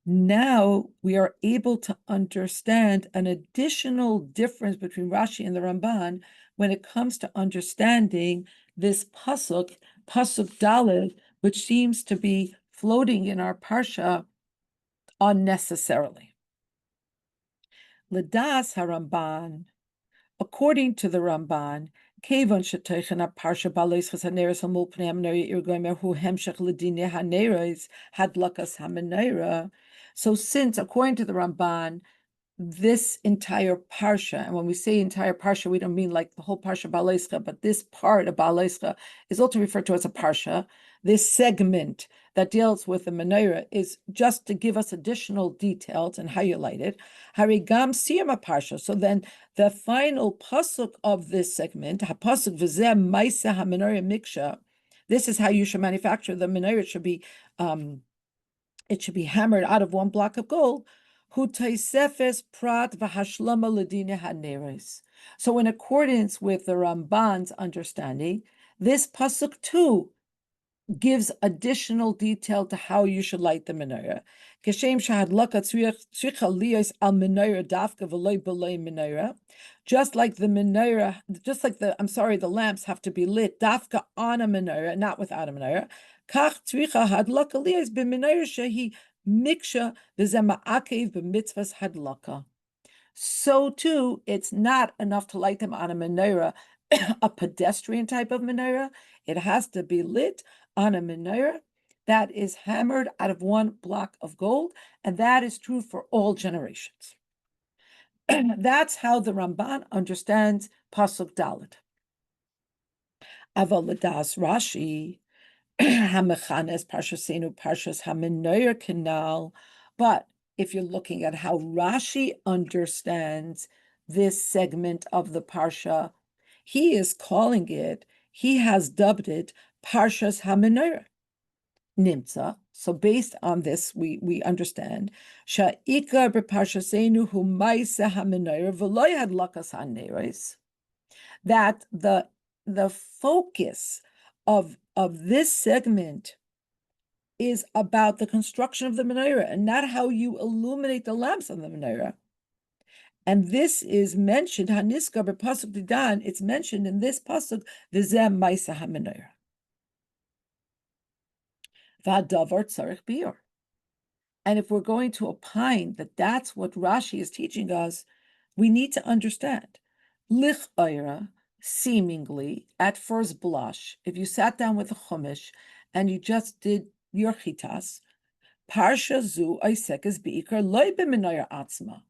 now we are able to understand an additional difference between Rashi and the Ramban when it comes to understanding this pasuk Daled, which seems to be floating in our parsha unnecessarily. L'das haRamban, according to the Ramban, Kevon sheteichena parsha Behaalosecha haneres hamul pnei hamenorah irgomer hu hemshech l'dinei haneres hadlakas hamenorah. So since, according to the Ramban, this entire parsha, and when we say entire parsha, we don't mean like the whole parsha Behaalosecha, but this part of Behaalosecha is also referred to as a parsha. This segment that deals with the menorah is just to give us additional details and how you light it. Harigam siyama parsha. So then the final pasuk of this segment, pasuk v'zeh ma'aseh hamenorah miksha, this is how you should manufacture the menorah. It should be hammered out of one block of gold. Hu taisefes prat v'hashlama l'dinei haneres. So in accordance with the Ramban's understanding, this pasuk too gives additional detail to how you should light the menorah. Keshem shahadlaka tzricha liyos al menorah dafka v'loy b'loy menorah. Just like the lamps have to be lit dafka on a menorah, not without a menorah. Kach tzricha hadlaka liyos b'menorah shehi miksha v'zeh ma'akev b'mitzvahs hadlaka. So too, it's not enough to light them on a menorah, a pedestrian type of menorah. It has to be lit on a menorah that is hammered out of one block of gold, and that is true for all generations. That's how the Ramban understands Pasuk Dalet. Aval l'das Rashi, hamechanes parshasenu parshas hamenorah kanal. But if you're looking at how Rashi understands this segment of the parsha, he is calling it, he has dubbed it Parshas HaMenorah. Nimtza. So based on this, we understand Sha'ikar b'Parshasenu hu ma'aseh HaMenorah v'lo hadlakas haneres, that the focus of this segment is about the construction of the menorah and not how you illuminate the lamps on the menorah. And this is mentioned, Haniska b'Pasuk Didan, it's mentioned in this Pasuk, v'zeh ma'aseh hamenorah. V'hadavar tzarich biur. And if we're going to opine that that's what Rashi is teaching us, we need to understand. Lich oira, seemingly, at first blush, if you sat down with a chumash and you just did your chitas, parsha zu oisekes beikar loy b'menoyer atzma.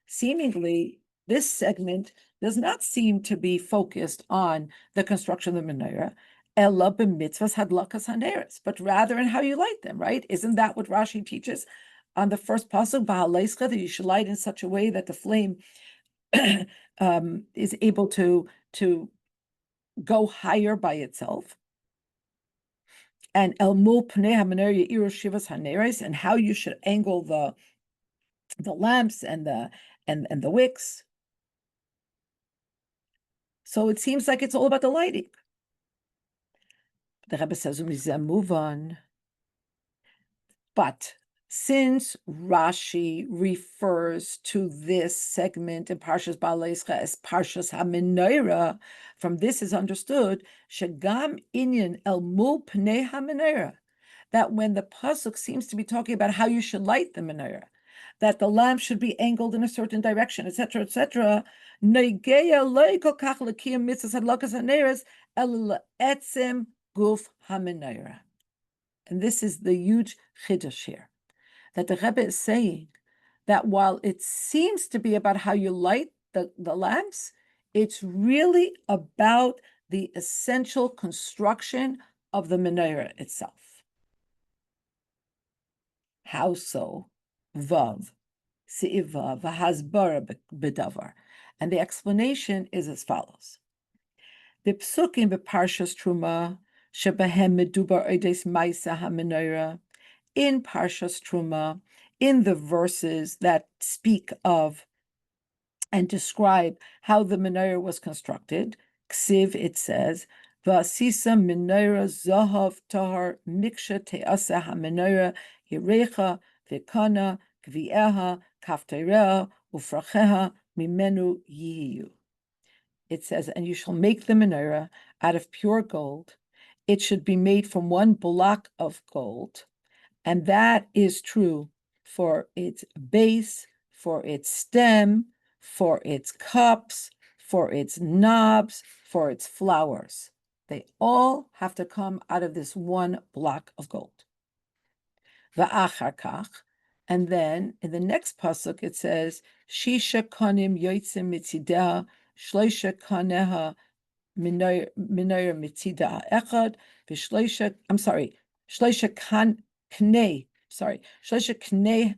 Seemingly, this segment does not seem to be focused on the construction of the menorah, ella b'mitzvahs hadlakas haneres, but rather in how you light them, right? Isn't that what Rashi teaches on the first pasuk, Behaalosecha, that you should light in such a way that the flame is able to go higher by itself? And el mul pnei hamenorah yeiru shivas haneres, and how you should angle the lamps and the wicks. So it seems like it's all about the lighting. The Rebbe says, move on. But since Rashi refers to this segment in Parshas Behaalosecha as Parshas HaMenorah, from this is understood Shagam Inyan El Mul Pnei HaMenorah, that when the pasuk seems to be talking about how you should light the menorah, that the lamp should be angled in a certain direction, etc., etc. Noigeya lo kol kach lekiyum mitzvos hadlakas haneres el le'etzem guf hamenorah. And this is the huge chiddush here, that the Rebbe is saying that while it seems to be about how you light the lamps, it's really about the essential construction of the menorah itself. How so? Vav, Si'iva, V'hasbara B'davar. And the explanation is as follows. The psukim b'Parshas Truma, shebahem medubar oides ma'isa hamenorah, in Parshas Truma, in the verses that speak of and describe how the menorah was constructed, ksiv, it says, V'asisa menorah zahav tahar miksha te'asa hamenorah yirecha v'kana gvieha kaftereha ufracheha mimenu yiyu. It says, and you shall make the menorah out of pure gold. It should be made from one block of gold. And that is true for its base, for its stem, for its cups, for its knobs, for its flowers. They all have to come out of this one block of gold. Va'achar kach, and then in the next pasuk it says, Shisha konim yoitzim mitzideha, shloisha kaneha menorah mitzida echad, v'shloisha, shloisha knei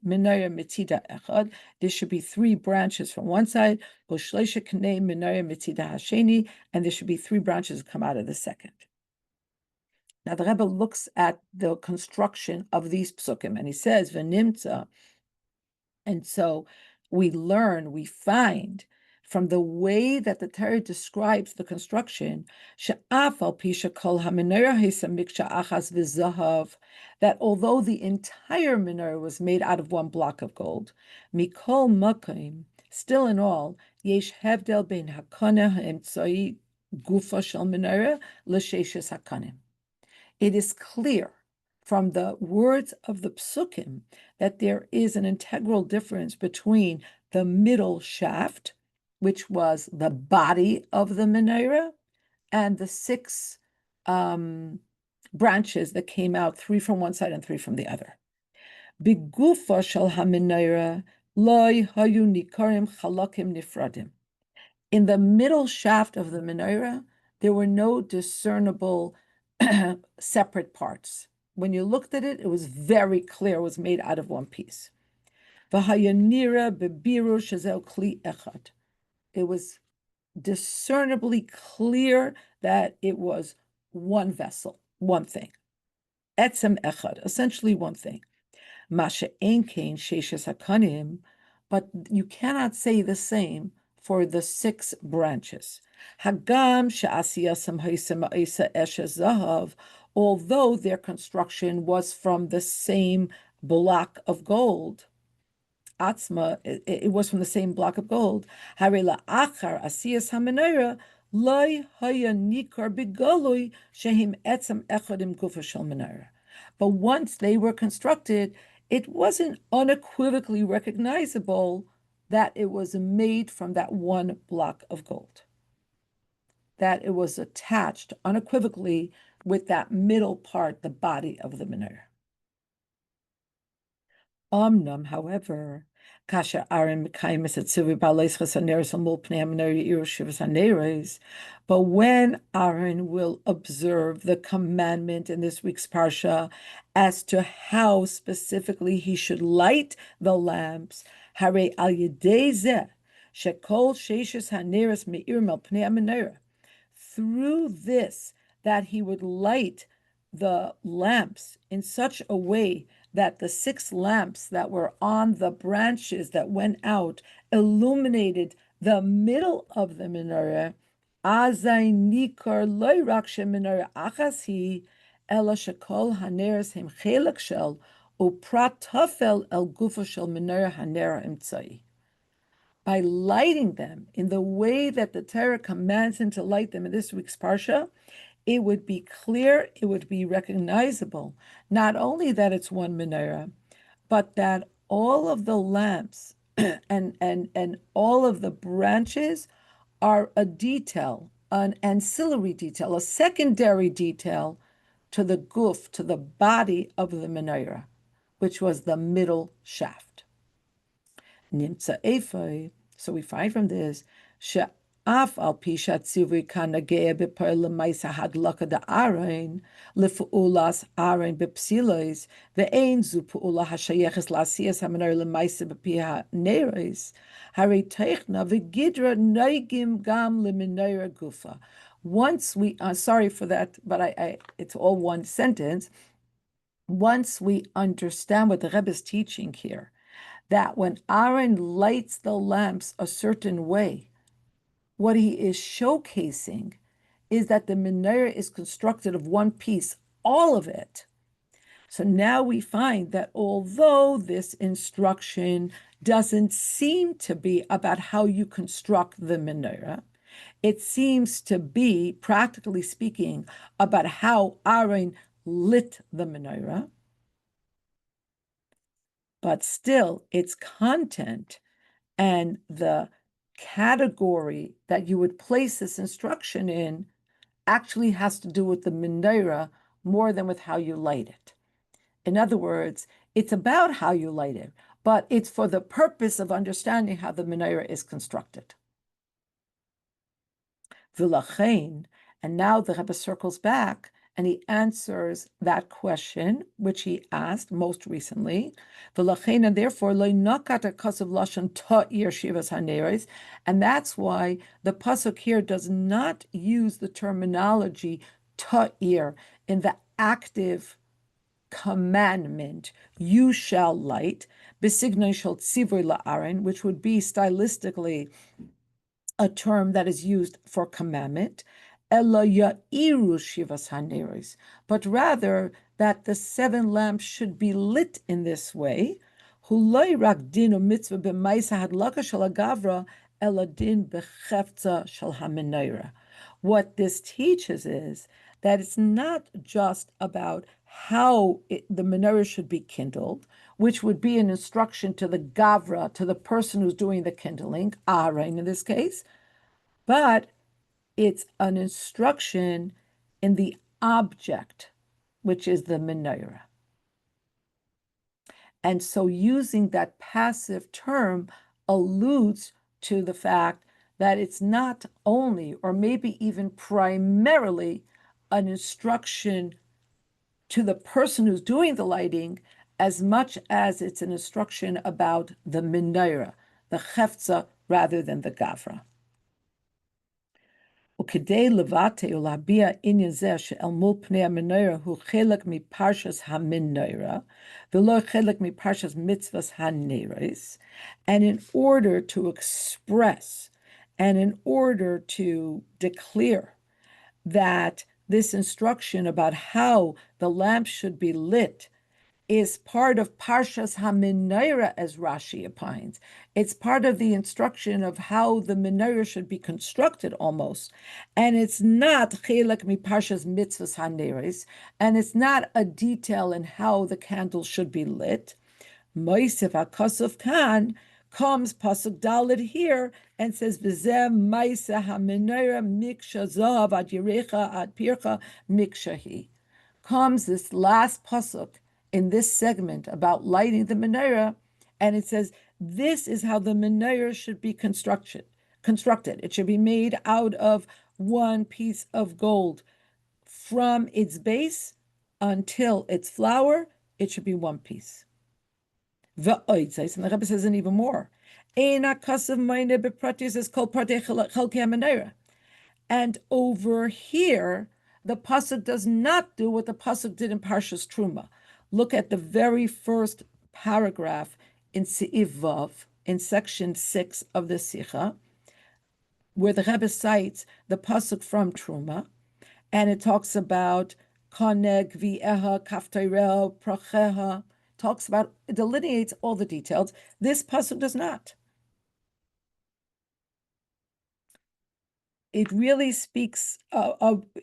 menorah mitzida echad. There should be 3 branches from one side, v'shloisha knei menorah mitzida hasheni, and there should be 3 branches that come out of the second. Now the Rebbe looks at the construction of these psukim, and he says, "V'nimtza," and so we find from the way that the Torah describes the construction, she'af al pisha kol hamenorah hisa miksha achas v'zahav, that although the entire menorah was made out of one block of gold, mikol makim, still in all, yesh hevdel bein hakana ha'emtzai gufa shel menorah l'sheishes hakanim. It is clear from the words of the psukim that there is an integral difference between the middle shaft, which was the body of the menorah, and the 6 branches that came out, 3 from one side and 3 from the other. Bigufa shel hamenorah loy hayu nikarim chalakim nifradim. In the middle shaft of the menorah, there were no discernible separate parts. When you looked at it, it was very clear it was made out of one piece. V'hayanira bebiru shazel kli echad. It was discernibly clear that it was one vessel, one thing. Etzem echad, essentially one thing. Masha ein kein sheishes hakanim, but you cannot say the same for the 6 branches. Hagam she'asiyasam ha'isa ma'isa eshes zahav, although their construction was from the same block of gold. Atzma, it was from the same block of gold. Harei la'achar asiyas hamenorah loy haya nikar b'galui shehim etzem echadim gufa shel menorah. But once they were constructed, it wasn't unequivocally recognizable that it was made from that one block of gold. that it was attached unequivocally with that middle part, the body of the menorah. However, kasha Aaron mekaymes et tzivi Behaalosecha haneros al mul pnei hamenorah yiru shivas haneros. But when Aaron will observe the commandment in this week's parsha as to how specifically he should light the lamps, hare al yedei zeh shekol sheishes haneros meirim al pnei hamenorah. Through this, that he would light the lamps in such a way that the 6 lamps that were on the branches that went out illuminated the middle of the menorah. Azai nikar loy rak shemenorah achas hi, ela shekol haneres hem chelek shel uprat tafel el gufo shel menorah hanera imtzai. By lighting them in the way that the Torah commands him to light them in this week's parsha, it would be clear, it would be recognizable, not only that it's one menorah, but that all of the lamps and all of the branches are a detail, an ancillary detail, a secondary detail to the guf, to the body of the menorah, which was the middle shaft. Nimtza efoi. So we find from this, she'af al pi shatzivui kan nagea b'per l'maisa hadlaka da Aaron lefu'ulas Aaron b'psilos ve'ein zu pu'ula hashayeches la'asiyas hamenorah l'maisa b'pi ha'neros harei teichna v'gidra noigim gam l'menorah gufa. Once we, sorry for that, but it's all one sentence. Once we understand what the Rebbe is teaching here, that when Aaron lights the lamps a certain way, what he is showcasing is that the menorah is constructed of one piece, all of it. So now we find that although this instruction doesn't seem to be about how you construct the menorah, it seems to be, practically speaking, about how Aaron lit the menorah. But still, its content and the category that you would place this instruction in actually has to do with the menorah more than with how you light it. In other words, it's about how you light it, but it's for the purpose of understanding how the menorah is constructed. V'lachein, and now the Rebbe circles back and he answers that question, which he asked most recently. V'lachein, and therefore, lo nakat akasav lashon ta'ir shivas haneros, and that's why the pasuk here does not use the terminology ta'ir in the active commandment, you shall light, b'signon shel tzivur la'aron, which would be stylistically a term that is used for commandment, ela ya'iru shivas haneros, but rather that the 7 lamps should be lit in this way. Huloi rak din mitzvah b'maisa hadlaka shel hagavra ela din b'chefza shel hamenorah. What this teaches is that it's not just about how the menorah should be kindled, which would be an instruction to the gavra, to the person who's doing the kindling, Aaron in this case, but it's an instruction in the object, which is the menorah. And so using that passive term alludes to the fact that it's not only, or maybe even primarily, an instruction to the person who's doing the lighting, as much as it's an instruction about the menorah, the chefza, rather than the gavra. וכדי לבטא ולהביע עניין זה שאל מול פני המנורה הוא חלק מפרשת המנורה ולא חלק מפרשת מצוות הנרות, and in order to express and in order to declare that this instruction about how the lamp should be lit is part of Parshas HaMenorah, as Rashi opines. It's part of the instruction of how the menorah should be constructed almost. And it's not Chelek mi Parshas Mitzvahs HaNeros, and it's not a detail in how the candle should be lit. Moisef HaKosov Kan, comes pasuk Dalet here and says v'zeh ma'aseh hamenorah miksha zahav ad yirecha ad pircha mikshahi. Comes this last pasuk in this segment about lighting the menorah, and it says this is how the menorah should be constructed. It should be made out of one piece of gold. From its base until its flower, it should be one piece. And the Rebbe says even more. And over here, the pasuk does not do what the pasuk did in Parshas Truma. Look at the very first paragraph in Se'iv Vav, in section 6 of the Sicha, where the Rebbe cites the pasuk from Truma, and it talks about Koneg, V'eha, Kafteirel, Pracheha, talks about, it delineates all the details. This pasuk does not. It really speaks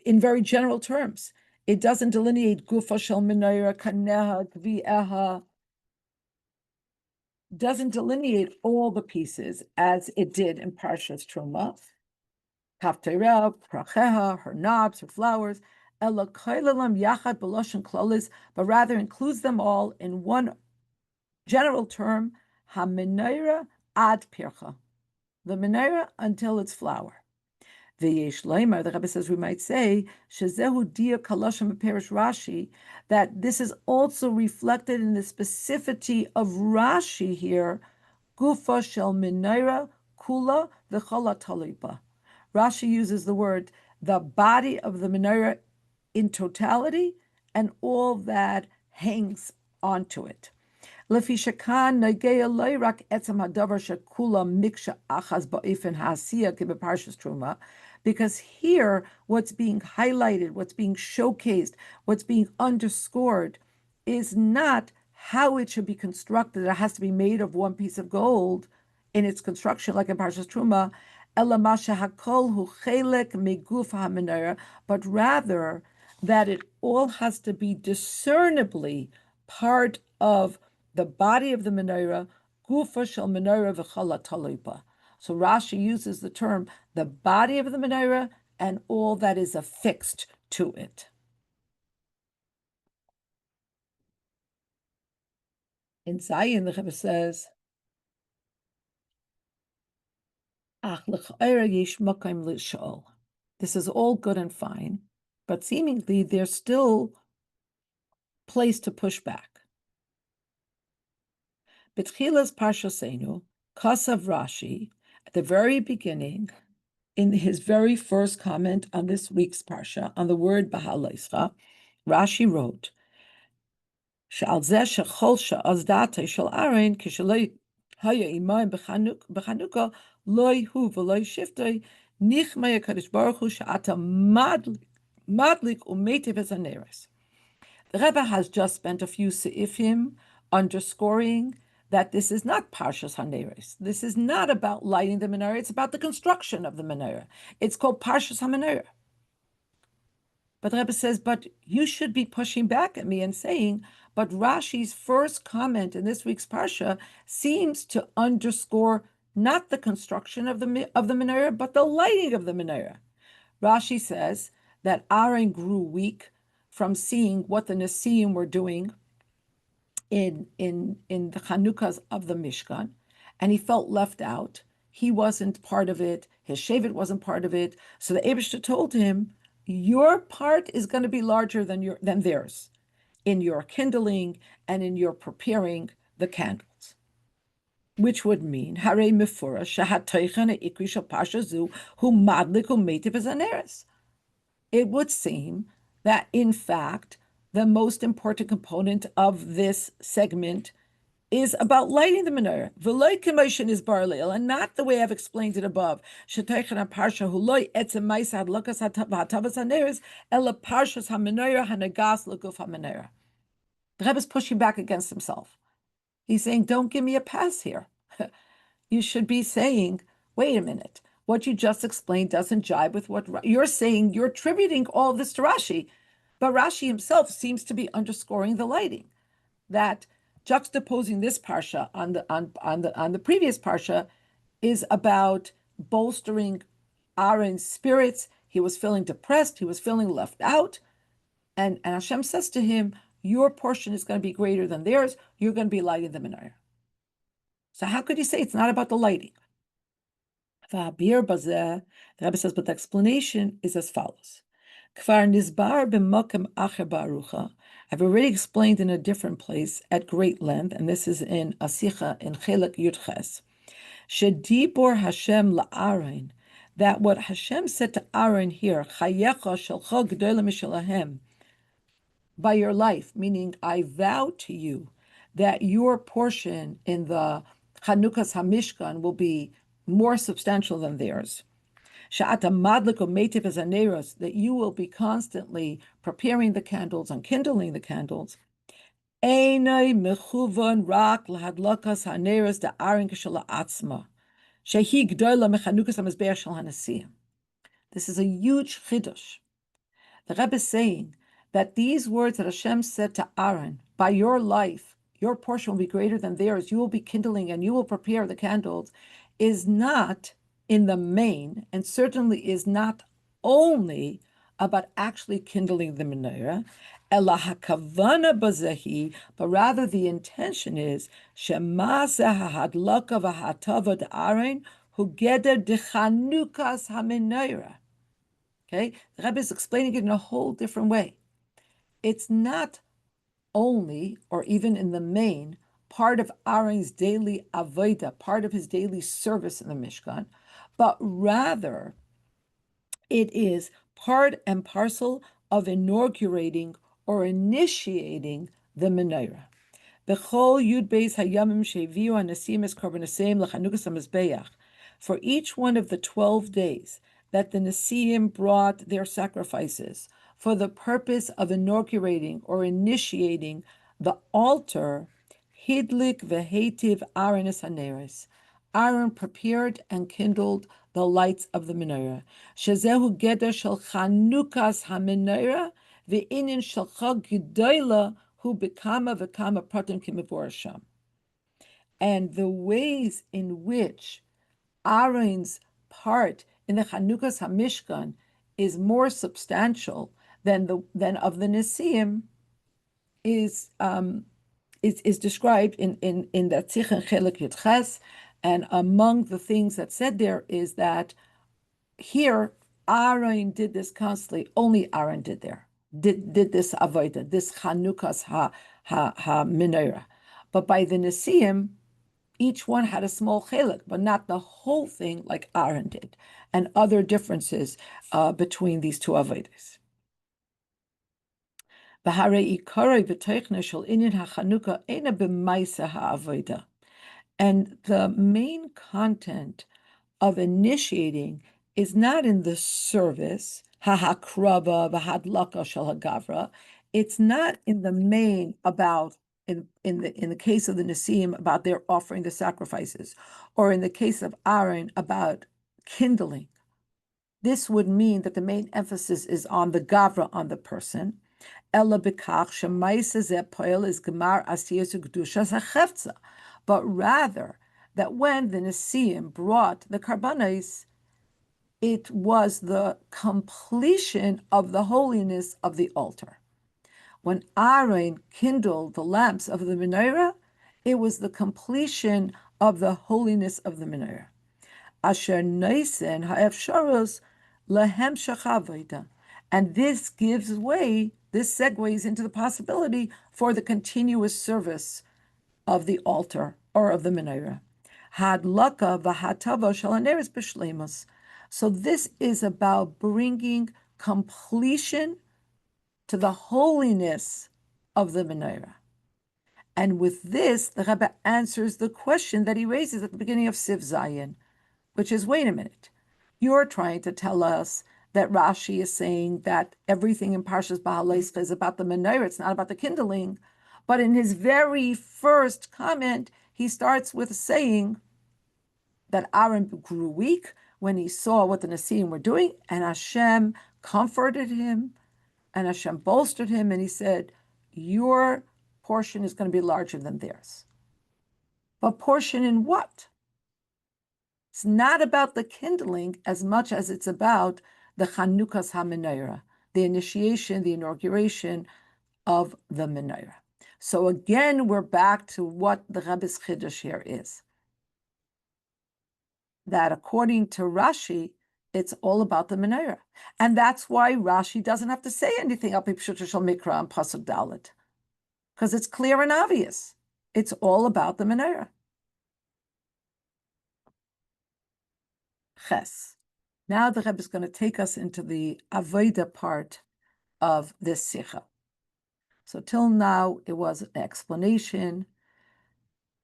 in very general terms. It doesn't delineate Gufa Shel Menorah, Kaneha, V'eha, doesn't delineate all the pieces as it did in Parshas Truma. Kafteirel, Pracheha, her knobs, her flowers, Ela Koilalam Yachad B'Loshen Klolis, but rather includes them all in one general term, HaMenorah Ad Pircha, the menorah until its flower. V'yesh Leimer, the Rebbe says we might say, Shezehu Dia Kaloshim Perish Rashi, that this is also reflected in the specificity of Rashi here, Gufa Shel Menorah Kula V'Chola Talipa. Rashi uses the word the body of the menorah in totality and all that hangs onto it. Because here, what's being highlighted, what's being showcased, what's being underscored is not how it should be constructed. It has to be made of one piece of gold in its construction, like in Parshas Truma, but rather that it all has to be discernibly part of the body of the menorah, gufa shel menorah v'chala talipa. So Rashi uses the term the body of the menorah and all that is affixed to it. In Zayin, the Rebbe says, this is all good and fine, but seemingly there's still place to push back. Betchilas Parshasenu, Kasav Rashi, at the very beginning, in his very first comment on this week's Parsha, on the word Behaalosecha, Rashi wrote, She'al zeh shechol she'az datei shel Aaron kishelei haya imayim b'Chanukah loy hu v'loy shiftei nichmei HaKadosh Baruch Hu she'ata madlik umetiv es haneres. The Rebbe has just spent a few seifim underscoring that this is not Parshas HaNeres. This is not about lighting the menorah. It's about the construction of the menorah. It's called Parshas HaMenorah. But the Rebbe says, but you should be pushing back at me and saying, but Rashi's first comment in this week's Parsha seems to underscore not the construction of the menorah, but the lighting of the menorah. Rashi says that Aaron grew weak from seeing what the Nesiim were doing in the Chanukas of the Mishkan, and he felt left out. He wasn't part of it. His Shevet wasn't part of it. So the Eibishter told him, your part is going to be larger than theirs in your kindling and in your preparing the candles. Which would mean, Hare Mefura, Shahat Teichen Ikri Shel Pasha Zu, Hu Madlik Hu Meitiv Es Haneres. It would seem that, in fact, the most important component of this segment is about lighting the menorah. V'loy k'moshen is barleil, and not the way I've explained it above. Sheteichen parsha huloy etzem ma'aseh hadlakas hatavas haneres ela parshas hamenorah hanagas leguf hamenorah. The Rebbe is pushing back against himself. He's saying, "Don't give me a pass here. You should be saying, wait a minute. What you just explained doesn't jibe with what you're saying. You're attributing all of this to Rashi, but Rashi himself seems to be underscoring the lighting, that juxtaposing this parsha on the previous parsha is about bolstering Aaron's spirits. He was feeling depressed. He was feeling left out. And Hashem says to him, your portion is going to be greater than theirs. You're going to be lighting the menorah. So how could you say it's not about the lighting? The Rebbe says, but the explanation is as follows. I've already explained in a different place at great length, and this is in Asicha in Chelek Yudches, Shedibor Hashem la'Aaron, that what Hashem said to Aaron here, Chayecha shelcha gedola mishalahem, by your life, meaning I vow to you that your portion in the Chanukas HaMishkan will be more substantial than theirs. That you will be constantly preparing the candles and kindling the candles. This is a huge chiddush. The Rebbe is saying that these words that Hashem said to Aaron, by your life, your portion will be greater than theirs, you will be kindling and you will prepare the candles, is not in the main, and certainly is not only about actually kindling the menorah, ela hakavana bazehi, but rather the intention is shemasa hahadlaka v'hatava d'Aaron hugeder dechanukas hamenorah. Okay, the Rebbe is explaining it in a whole different way. It's not only, or even in the main, part of Aaron's daily avodah, part of his daily service in the Mishkan, but rather it is part and parcel of inaugurating or initiating the menorah. B'chol yud beis hayamim sheviu hanasim es korbanoseiim lechanukas hamizbeach. For each one of the 12 days that the Nesiim brought their sacrifices for the purpose of inaugurating or initiating the altar, hidlik v'hetiv Aaron es haneres. Aaron prepared and kindled the lights of the menorah. Shezehu geder shel chanukas hamenorah ve'inin shel chag gedola hu bekama v'kama pratim kimivor Hashem. And the ways in which Aaron's part in the Chanukas HaMishkan is more substantial than of the Nesiim is described in the Tzich and Chelek Yudches, and among the things that said there is that here Aaron did this constantly. Only Aaron did this avodah, this Chanukas ha-menorah. But by the Nesiim, each one had a small chelek, but not the whole thing like Aaron did, and other differences between these two avodas. And the main content of initiating is not in the service, hahakrava v'hadlaka shel hagavra. It's not in the main about, in the case of the Nesiim, about their offering the sacrifices, or in the case of Aaron, about kindling. This would mean that the main emphasis is on the gavra, on the person. Ela b'kach shemaisa zeh poel is gemar asiyas u'kedushas hachefza. But rather that when the Nesiim brought the karbanos, it was the completion of the holiness of the altar. When Aaron kindled the lamps of the menorah, it was the completion of the holiness of the menorah. Asher noisen ha'efsharos lehem shachavayda. And this gives way, this segues into the possibility for the continuous service of the altar or of the menorah. Hadlaka v'hatava shel haneres b'shleimus. So this is about bringing completion to the holiness of the menorah. And with this, the Rebbe answers the question that he raises at the beginning of Siv Zayin, which is, wait a minute, you're trying to tell us that Rashi is saying that everything in Parshas Behaalosecha is about the menorah, it's not about the kindling. But in his very first comment, he starts with saying that Aaron grew weak when he saw what the Nesiim were doing, and Hashem comforted him, and Hashem bolstered him, and he said, your portion is going to be larger than theirs. But portion in what? It's not about the kindling as much as it's about the Chanukas HaMenorah, the initiation, the inauguration of the menorah. So again, we're back to what the Rebbe's Chiddush here is. That according to Rashi, it's all about the menorah. And that's why Rashi doesn't have to say anything up Pshuta Shel Mikra on Pasuk Dalet, because it's clear and obvious. It's all about the menorah. Ches. Now the Rebbe is going to take us into the Avodah part of this Sikha. So till now, it was an explanation,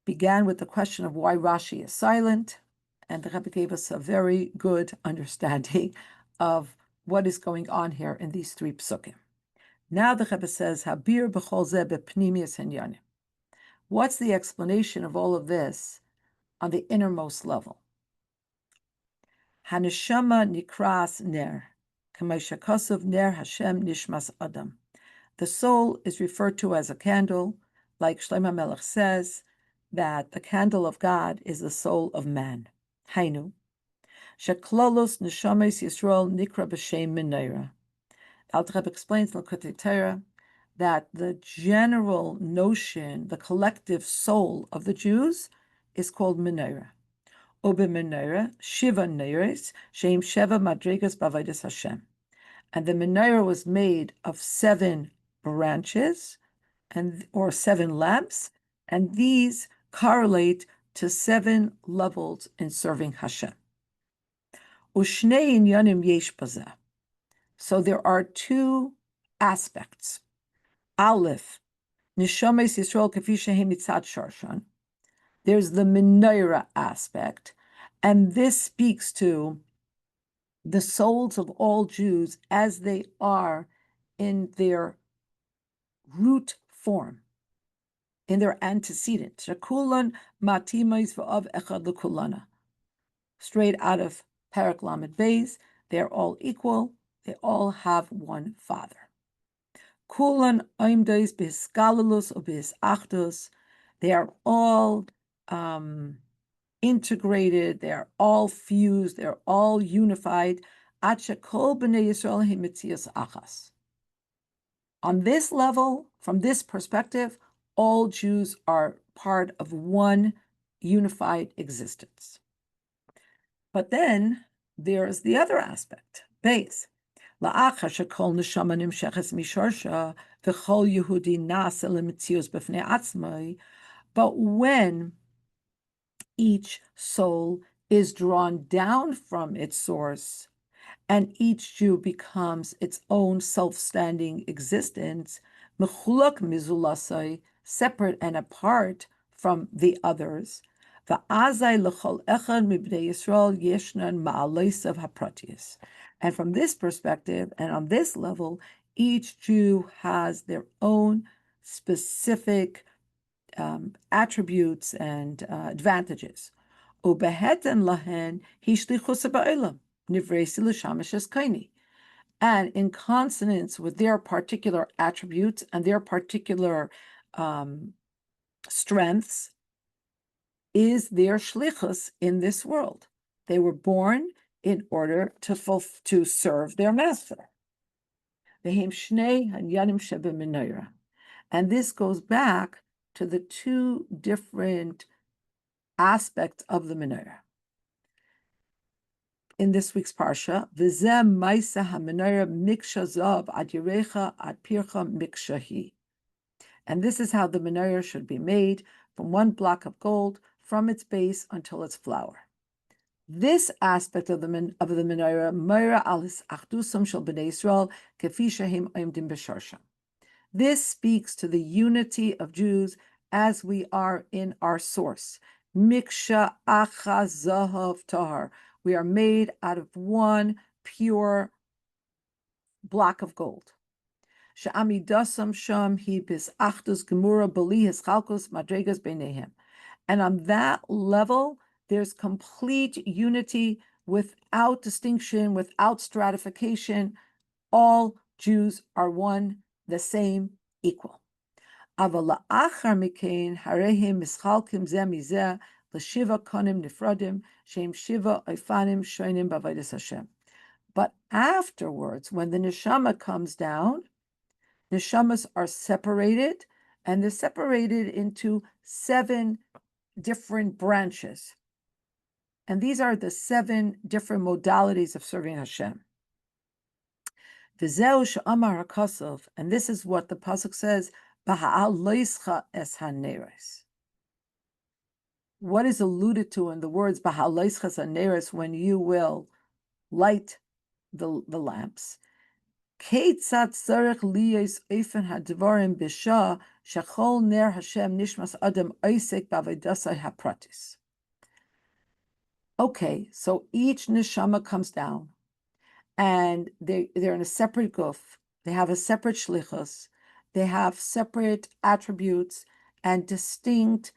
began with the question of why Rashi is silent, and the Rebbe gave us a very good understanding of what is going on here in these three psukim. Now the Rebbe says, Habir b'chol zeh b'pnimius henyanim. What's the explanation of all of this on the innermost level? Haneshama nikras ner, k'may shekosov ner Hashem nishmas adam. The soul is referred to as a candle, like Shlomo Melech says, that the candle of God is the soul of man. Hainu. Sheklolos neshames Yisrael nikra b'shem menorah. Alter Rebbe explains in L'Kutei Torah that the general notion, the collective soul of the Jews, is called menorah. Obe menorah, shiva neires, sheim sheva madrigas b'avodas Hashem. And the menorah was made of 7 branches or 7 lamps, and these correlate to 7 levels in serving Hashem. Ushnei inyanim yesh bazeh. So there are 2 aspects. Aleph, nishames Yisrael kafi shehem mitzad sharshan. There's the menorah aspect, and this speaks to the souls of all Jews as they are in their root form, in their antecedent. Shakulan matimais v'av echad l'kulana. Straight out of Parak Lamed Beis, they're all equal. They all have one Father. Kulan oimdes b'hiskalelus or b'hisachdus. They are all integrated. They are all fused. They're all unified. Ad shekol b'nei Yisrael he mitzias achas. On this level, from this perspective, all Jews are part of one unified existence. But then there's the other aspect, base. La'achar shekol neshama nimsheches mishorsha v'chol Yehudi nasa lemitzius b'fnei atzmai. But when each soul is drawn down from its source, and each Jew becomes its own self-standing existence, mechulak mizulasai, separate and apart from the others, va'azai lechol echad mibnei Yisrael yeshnan ma'aleisav hapratius. And from this perspective, and on this level, each Jew has their own specific attributes and advantages. Ubehetem lahen hishlichus ba'olam. And in consonance with their particular attributes and their particular strengths is their shlichus in this world. They were born in order to serve their master. And this goes back to the 2 different aspects of the menorah. In this week's parsha, v'zeh ma'aseh hamenorah miksha zav ad yirecha ad pircha mikshahi. And this is how the menorah should be made, from 1 block of gold, from its base until its flower. This aspect of the menorah, meira alis achdusam shel bnei Yisrael kefi shehem oimdim b'sharsha. This speaks to the unity of Jews as we are in our source. Miksha achaz zahav tahar. We are made out of 1 pure block of gold. She'amidasam sham hi bis achdus gemura bali hischalkos madregas beinehem. And on that level, there's complete unity without distinction, without stratification. All Jews are one, the same, equal. אבל לאחר מכן, הרי הם משחלקים זה מזה לשבע קונים נפרדים, שהם שבע אופנים שונים בעבודת השם. But afterwards, when the neshama comes down, neshamas are separated, and they're separated into 7 different branches. And these are the 7 different modalities of serving Hashem. V'zeu she'amar hakosov, and this is what the pasuk says, Behaalosecha es haneres. What is alluded to in the words Behaalosecha es haneres, when you will light the lamps? Keitzat tzarech liyos ofen hadvarim b'shah shechol ner Hashem nishmas adam oisek b'avodas hapratis. Okay, so each neshama comes down, and they're in a separate guf. They have a separate shlichus. They have separate attributes and distinct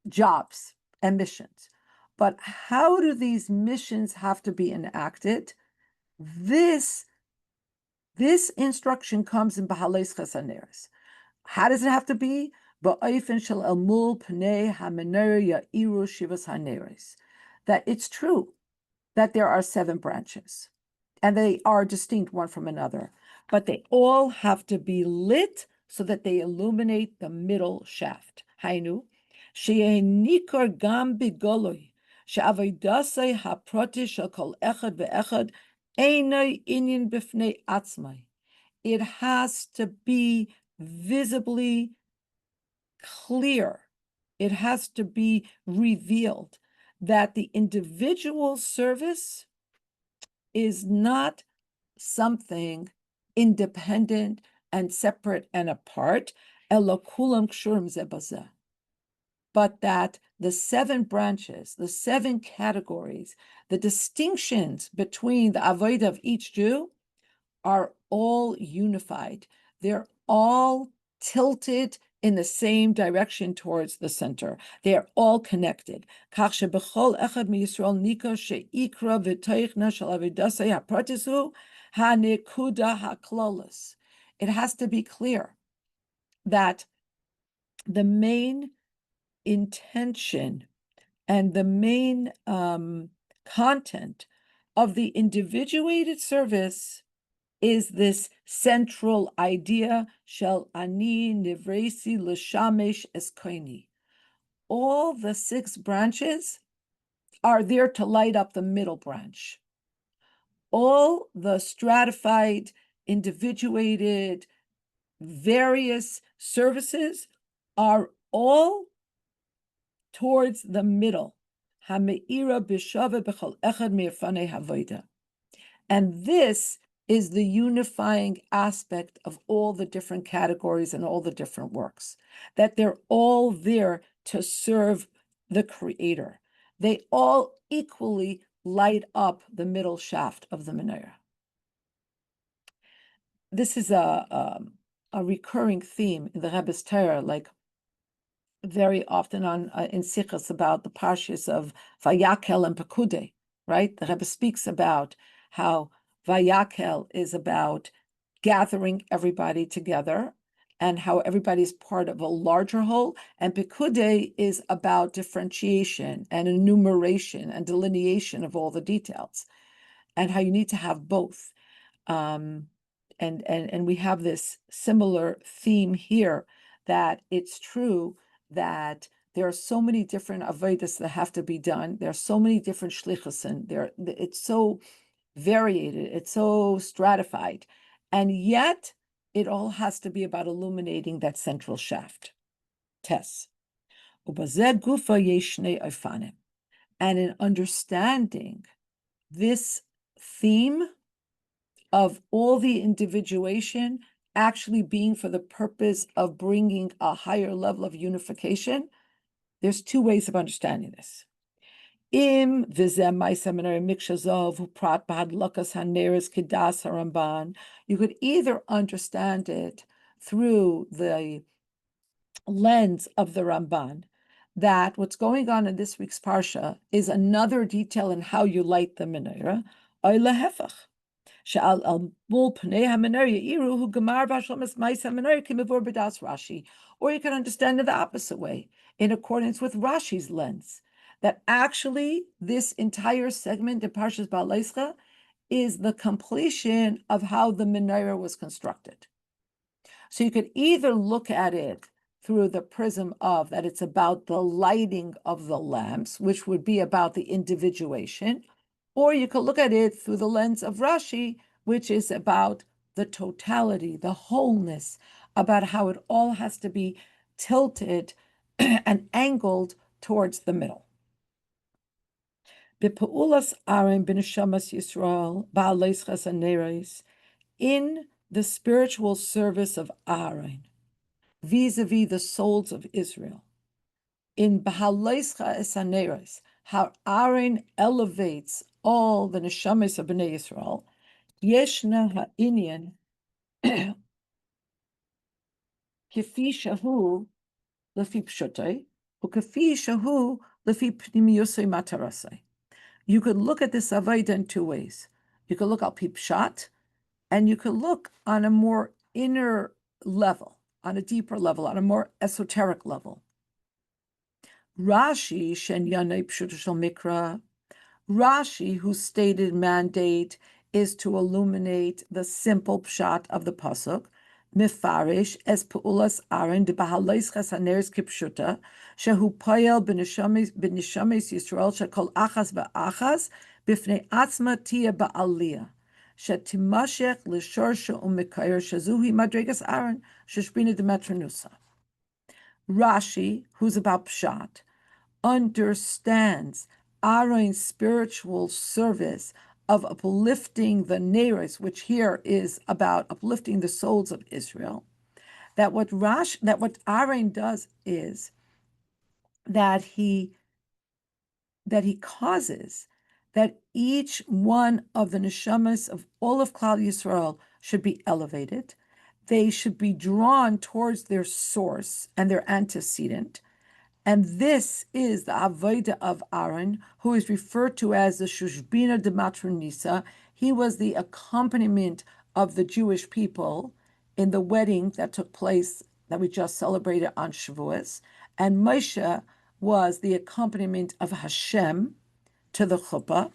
jobs and missions. But how do these missions have to be enacted? This instruction comes in Behaalosecha haneres. How does it have to be? Ba'ofen shel elmul pnei hamenorah ya'iru shivas haneres. That it's true that there are 7 branches, and they are distinct one from another, but they all have to be lit so that they illuminate the middle shaft. Hainu, she'enikor gam bigoloi, she'avodas haprati shel kol echad ve'echad einay inyan b'fnei atzmai. It has to be visibly clear. It has to be revealed that the individual service is not something independent and separate and apart, elo kulam kshurim ze bazeh, but that the 7 branches, the 7 categories, the distinctions between the avodah of each Jew are all unified. They're all tilted in the same direction towards the center. They are all connected. It has to be clear that the main intention and the main content of the individuated service is this central idea, shel ani nivresi l'shamesh es koini. All the 6 branches are there to light up the middle branch. All the stratified, individuated, various services are all towards the middle. Hameira b'shava b'chol echad me'irfanei havoda. And this is the unifying aspect of all the different categories and all the different works, that they're all there to serve the Creator. They all equally light up the middle shaft of the menorah. This is a recurring theme in the Rebbe's Torah, like very often on in Sichos about the parshas of Vayakel and Pekudei, right? The Rebbe speaks about how Vayakel is about gathering everybody together and how everybody is part of a larger whole, and Pekudei is about differentiation and enumeration and delineation of all the details, and how you need to have both. And we have this similar theme here, that it's true that there are so many different avodas that have to be done. There are so many different shlichusin. It's so variated, it's so stratified, and yet it all has to be about illuminating that central shaft. Tes. And in understanding this theme of all the individuation actually being for the purpose of bringing a higher level of unification, there's 2 ways of understanding this. You could either understand it through the lens of the Ramban, that what's going on in this week's Parsha is another detail in how you light the menorah, or lehefach, She'al al mul pnei hamenorah yiru hu gemar v'hashlemas ma'is hamenorah kimivur b'das Rashi. Or you can understand it the opposite way, in accordance with Rashi's lens, that actually this entire segment of Parshas Behaalosecha is the completion of how the menorah was constructed. So you could either look at it through the prism of that it's about the lighting of the lamps, which would be about the individuation, or you could look at it through the lens of Rashi, which is about the totality, the wholeness, about how it all has to be tilted and angled towards the middle. B'peulas Aaron b'neshamas Yisrael ba'aleisches aneres, in the spiritual service of Aaron, vis-a-vis the souls of Israel. In Behaalosecha es haneres, how Aaron elevates all the neshamas of Bnei Yisrael, yeshna ha'inyan kefi shahu lefi pshutei, ukefi shahu lefi pnimiyusei matarasei. You could look at this avodah in two ways. You could look at pipshat, and you could look on a more inner level, on a deeper level, on a more esoteric level. Rashi, Shen Yanei Pshuta Shel Mikra, Rashi, whose stated mandate is to illuminate the simple pshat of the pasuk, Mifarish es Peulas Aaron de Behaalosecha haneres kipshuta, shehu poyel b'neshames Yisrael shekol achas v'achas b'fnei atzma tia ba'aliyah. Shetimashech l'shor she'umikayer shezuhi madregas Aaron sheshbina demetranusa. Rashi, who's about pshat, understands Aaron's spiritual service of uplifting the Neres, which here is about uplifting the souls of Israel. That what Aaron does is that he causes that each one of the neshamas of all of Klal Yisrael should be elevated. They should be drawn towards their source and their antecedent. And this is the avodah of Aaron, who is referred to as the Shushbina de Matronisa. He was the accompaniment of the Jewish people in the wedding that took place that we just celebrated on Shavuos. And Moshe was the accompaniment of Hashem to the chuppah.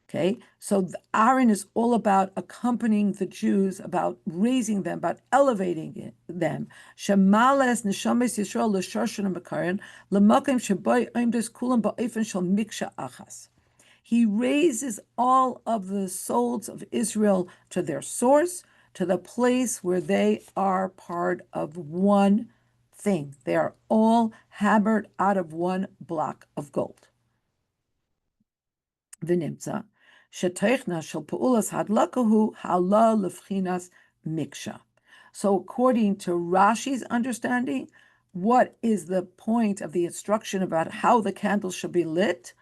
Okay, so Aaron is all about accompanying the Jews, about raising them, about elevating them. Shemales neshames Yisrael l'sharshan makarin l'makim shebay oimdes kulam ba'ofen shel miksha achas. He raises all of the souls of Israel to their source, to the place where they are part of one thing. They are all hammered out of one block of gold. V'nimtza sheteichna shel peulas hadlakahu hala lefchinas miksha. So according to Rashi's understanding, what is the point of the instruction about how the candles should be lit?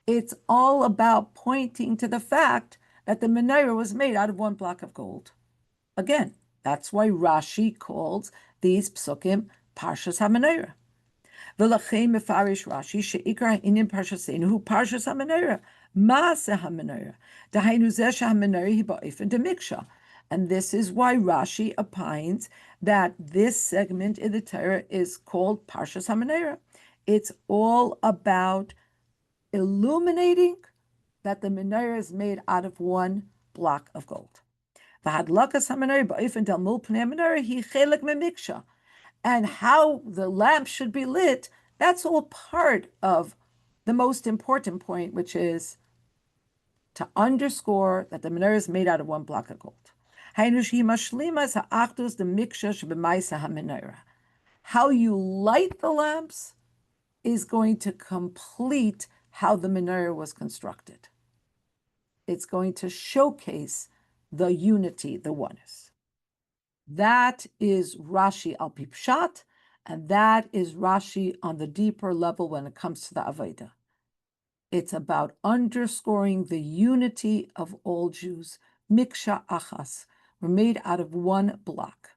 It's all about pointing to the fact that the menorah was made out of one block of gold. Again, that's why Rashi calls these psukim Parshas HaMenorah. V'lachem mefarish Rashi she'ikar ha'inyan parshasenu hu Parshas HaMenorah, Maaseh HaMenorah, dahainu zeh she'hamenorah hi ba'ofen demiksha. And this is why Rashi opines that this segment in the Torah is called Parshas HaMenorah. It's all about illuminating that the menorah is made out of one block of gold. V'hadlakas hamenorah ba'ofen del mul pnei hamenorah hi chelek memiksha. And how the lamp should be lit, that's all part of the most important point, which is to underscore that the menorah is made out of one block of gold. How you light the lamps is going to complete how the menorah was constructed. It's going to showcase the unity, the oneness. That is Rashi al Pipshat, and that is Rashi on the deeper level when it comes to the Avodah. It's about underscoring the unity of all Jews. Miksha achas. We're made out of one block.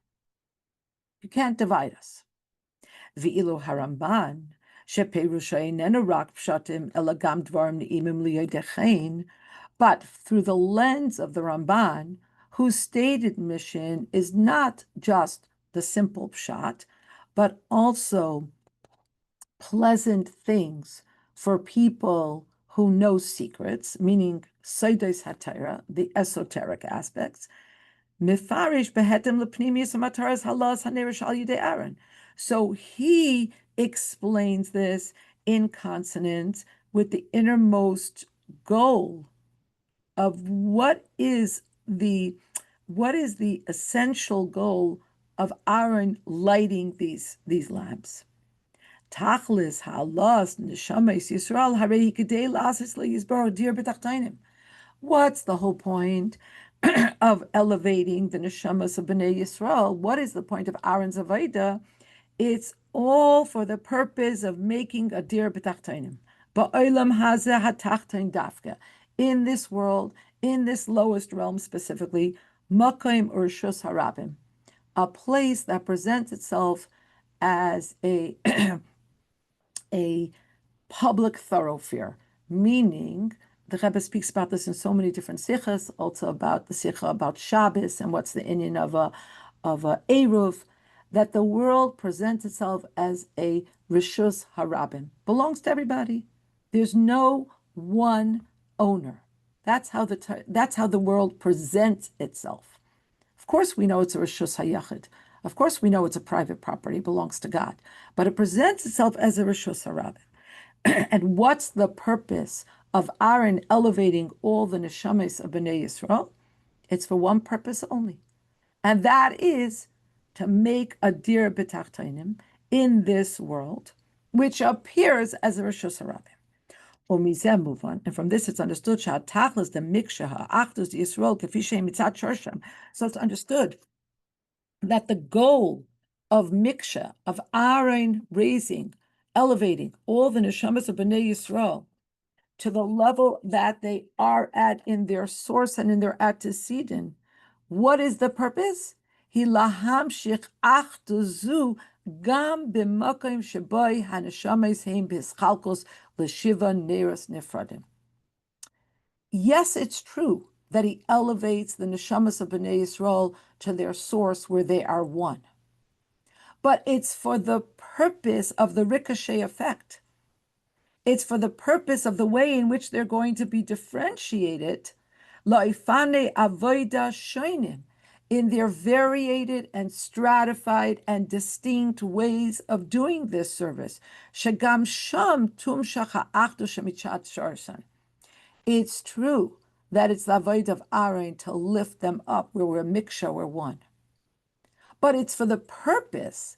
You can't divide us. V'ilu haramban, sheperusha einenu rak pshatim ela gam dvarim ne'imim liyodechein, but through the lens of the Ramban, whose stated mission is not just the simple pshat, but also pleasant things for people who know secrets, meaning Seidos HaTorah, the esoteric aspects. Mifarish behetem lepnimius mataras halas hanerish al yidei Aaron. So he explains this in consonance with the innermost goal of what is the essential goal of Aaron lighting these lamps. Tachlis halas neshames Yisrael harei kedei lasis leyizbar dir b'tachtainim. What's the whole point of elevating the neshamas of Bnei Yisrael? What is the point of Aaron's avodah? It's all for the purpose of making a dir b'tachtainim. Ba'olam hazeh hatachtain dafka. In this world, in this lowest realm specifically, makom urshus harabim, a place that presents itself as a public thoroughfare, meaning the Rebbe speaks about this in so many different sichas, also about the sicha about Shabbos and what's the inyan of a Eruv, that the world presents itself as a rishus harabim, belongs to everybody. There's no one owner. That's how the world presents itself. Of course, we know it's a rishus hayachid. Of course, we know it's a private property, belongs to God, but it presents itself as a rishus harabim. And what's the purpose of Aaron elevating all the neshames of Bnei Yisrael? It's for one purpose only, and that is to make a dir b'tachtainim in this world, which appears as a rishus harabim. Move on, and from this it's understood tachlis the miksha ha'achdus Yisrael kefishay mitzat shorsham. So it's understood that the goal of miksha, of Aaron elevating all the neshamas of Bnei Yisrael to the level that they are at in their source and in their antecedent. What is the purpose? Hi lahamshich achduzu gam b'makom sheboi haneshamas heim b'hischalkos l'shiva neros nefradim. Yes, it's true that he elevates the neshamas of Bnei Yisrael to their source where they are one. But it's for the purpose of the ricochet effect. It's for the purpose of the way in which they're going to be differentiated, la'ifane avoda shoinim, in their variated and stratified and distinct ways of doing this service. Shagam sham tumshach ha'achdu shemichat sharsan. It's true that it's the avodah of Aaron to lift them up where we're miksha, we're one. But it's for the purpose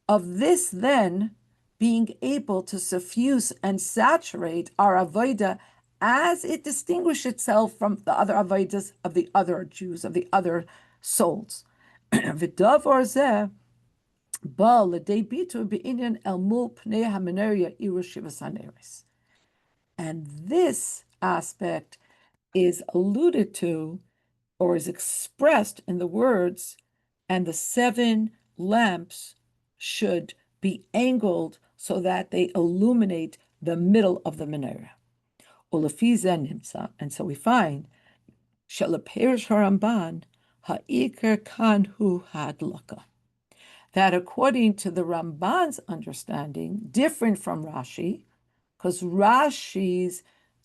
of this then being able to suffuse and saturate our avodah as it distinguishes itself from the other avodas of the other Jews, of the other souls. V'davar zeh ba l'dei bitu b'inyan el mul pnei hamenorah iru shivas haneros. And this aspect is alluded to or is expressed in the words, and the 7 lamps should be angled so that they illuminate the middle of the menorah. And so we find Shelaperish Haramban Ha'ikar Kanhu Hadlaka, that according to the Ramban's understanding, different from Rashi, because Rashi's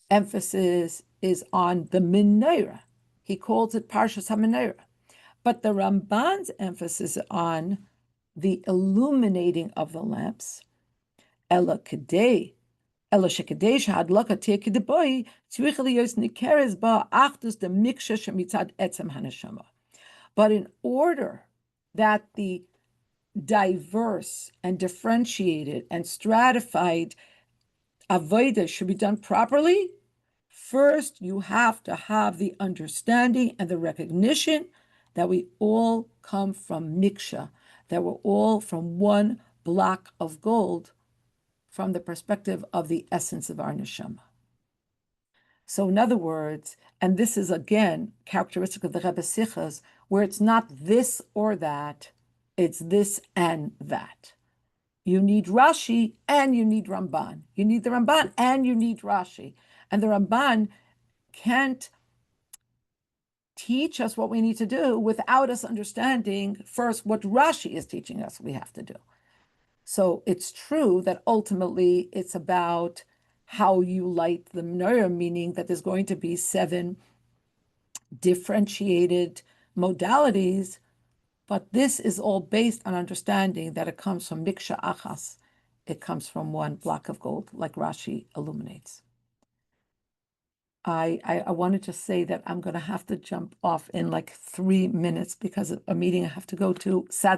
emphasis is on the menorah. He calls it Parshas HaMenorah. But the Ramban's emphasis on the illuminating of the lamps, Ela shekadesh hadlaka tekedeboy tzrich liyos nikeres ba achdus de miksha shemitzad etzem haneshama. But in order that the diverse and differentiated and stratified avodah should be done properly, first you have to have the understanding and the recognition that we all come from miksha, that we're all from one block of gold from the perspective of the essence of our neshama. So in other words, and this is again characteristic of the Rebbe Sichas, where it's not this or that, it's this and that. You need Rashi and you need Ramban. You need the Ramban and you need Rashi. And the Ramban can't teach us what we need to do without us understanding first what Rashi is teaching us we have to do. So it's true that ultimately it's about how you light the menorah, meaning that there's going to be 7 differentiated modalities, but this is all based on understanding that it comes from miksha achas. It comes from one block of gold, like Rashi illuminates. I wanted to say that I'm going to have to jump off in like 3 minutes because of a meeting I have to go to. Sadly,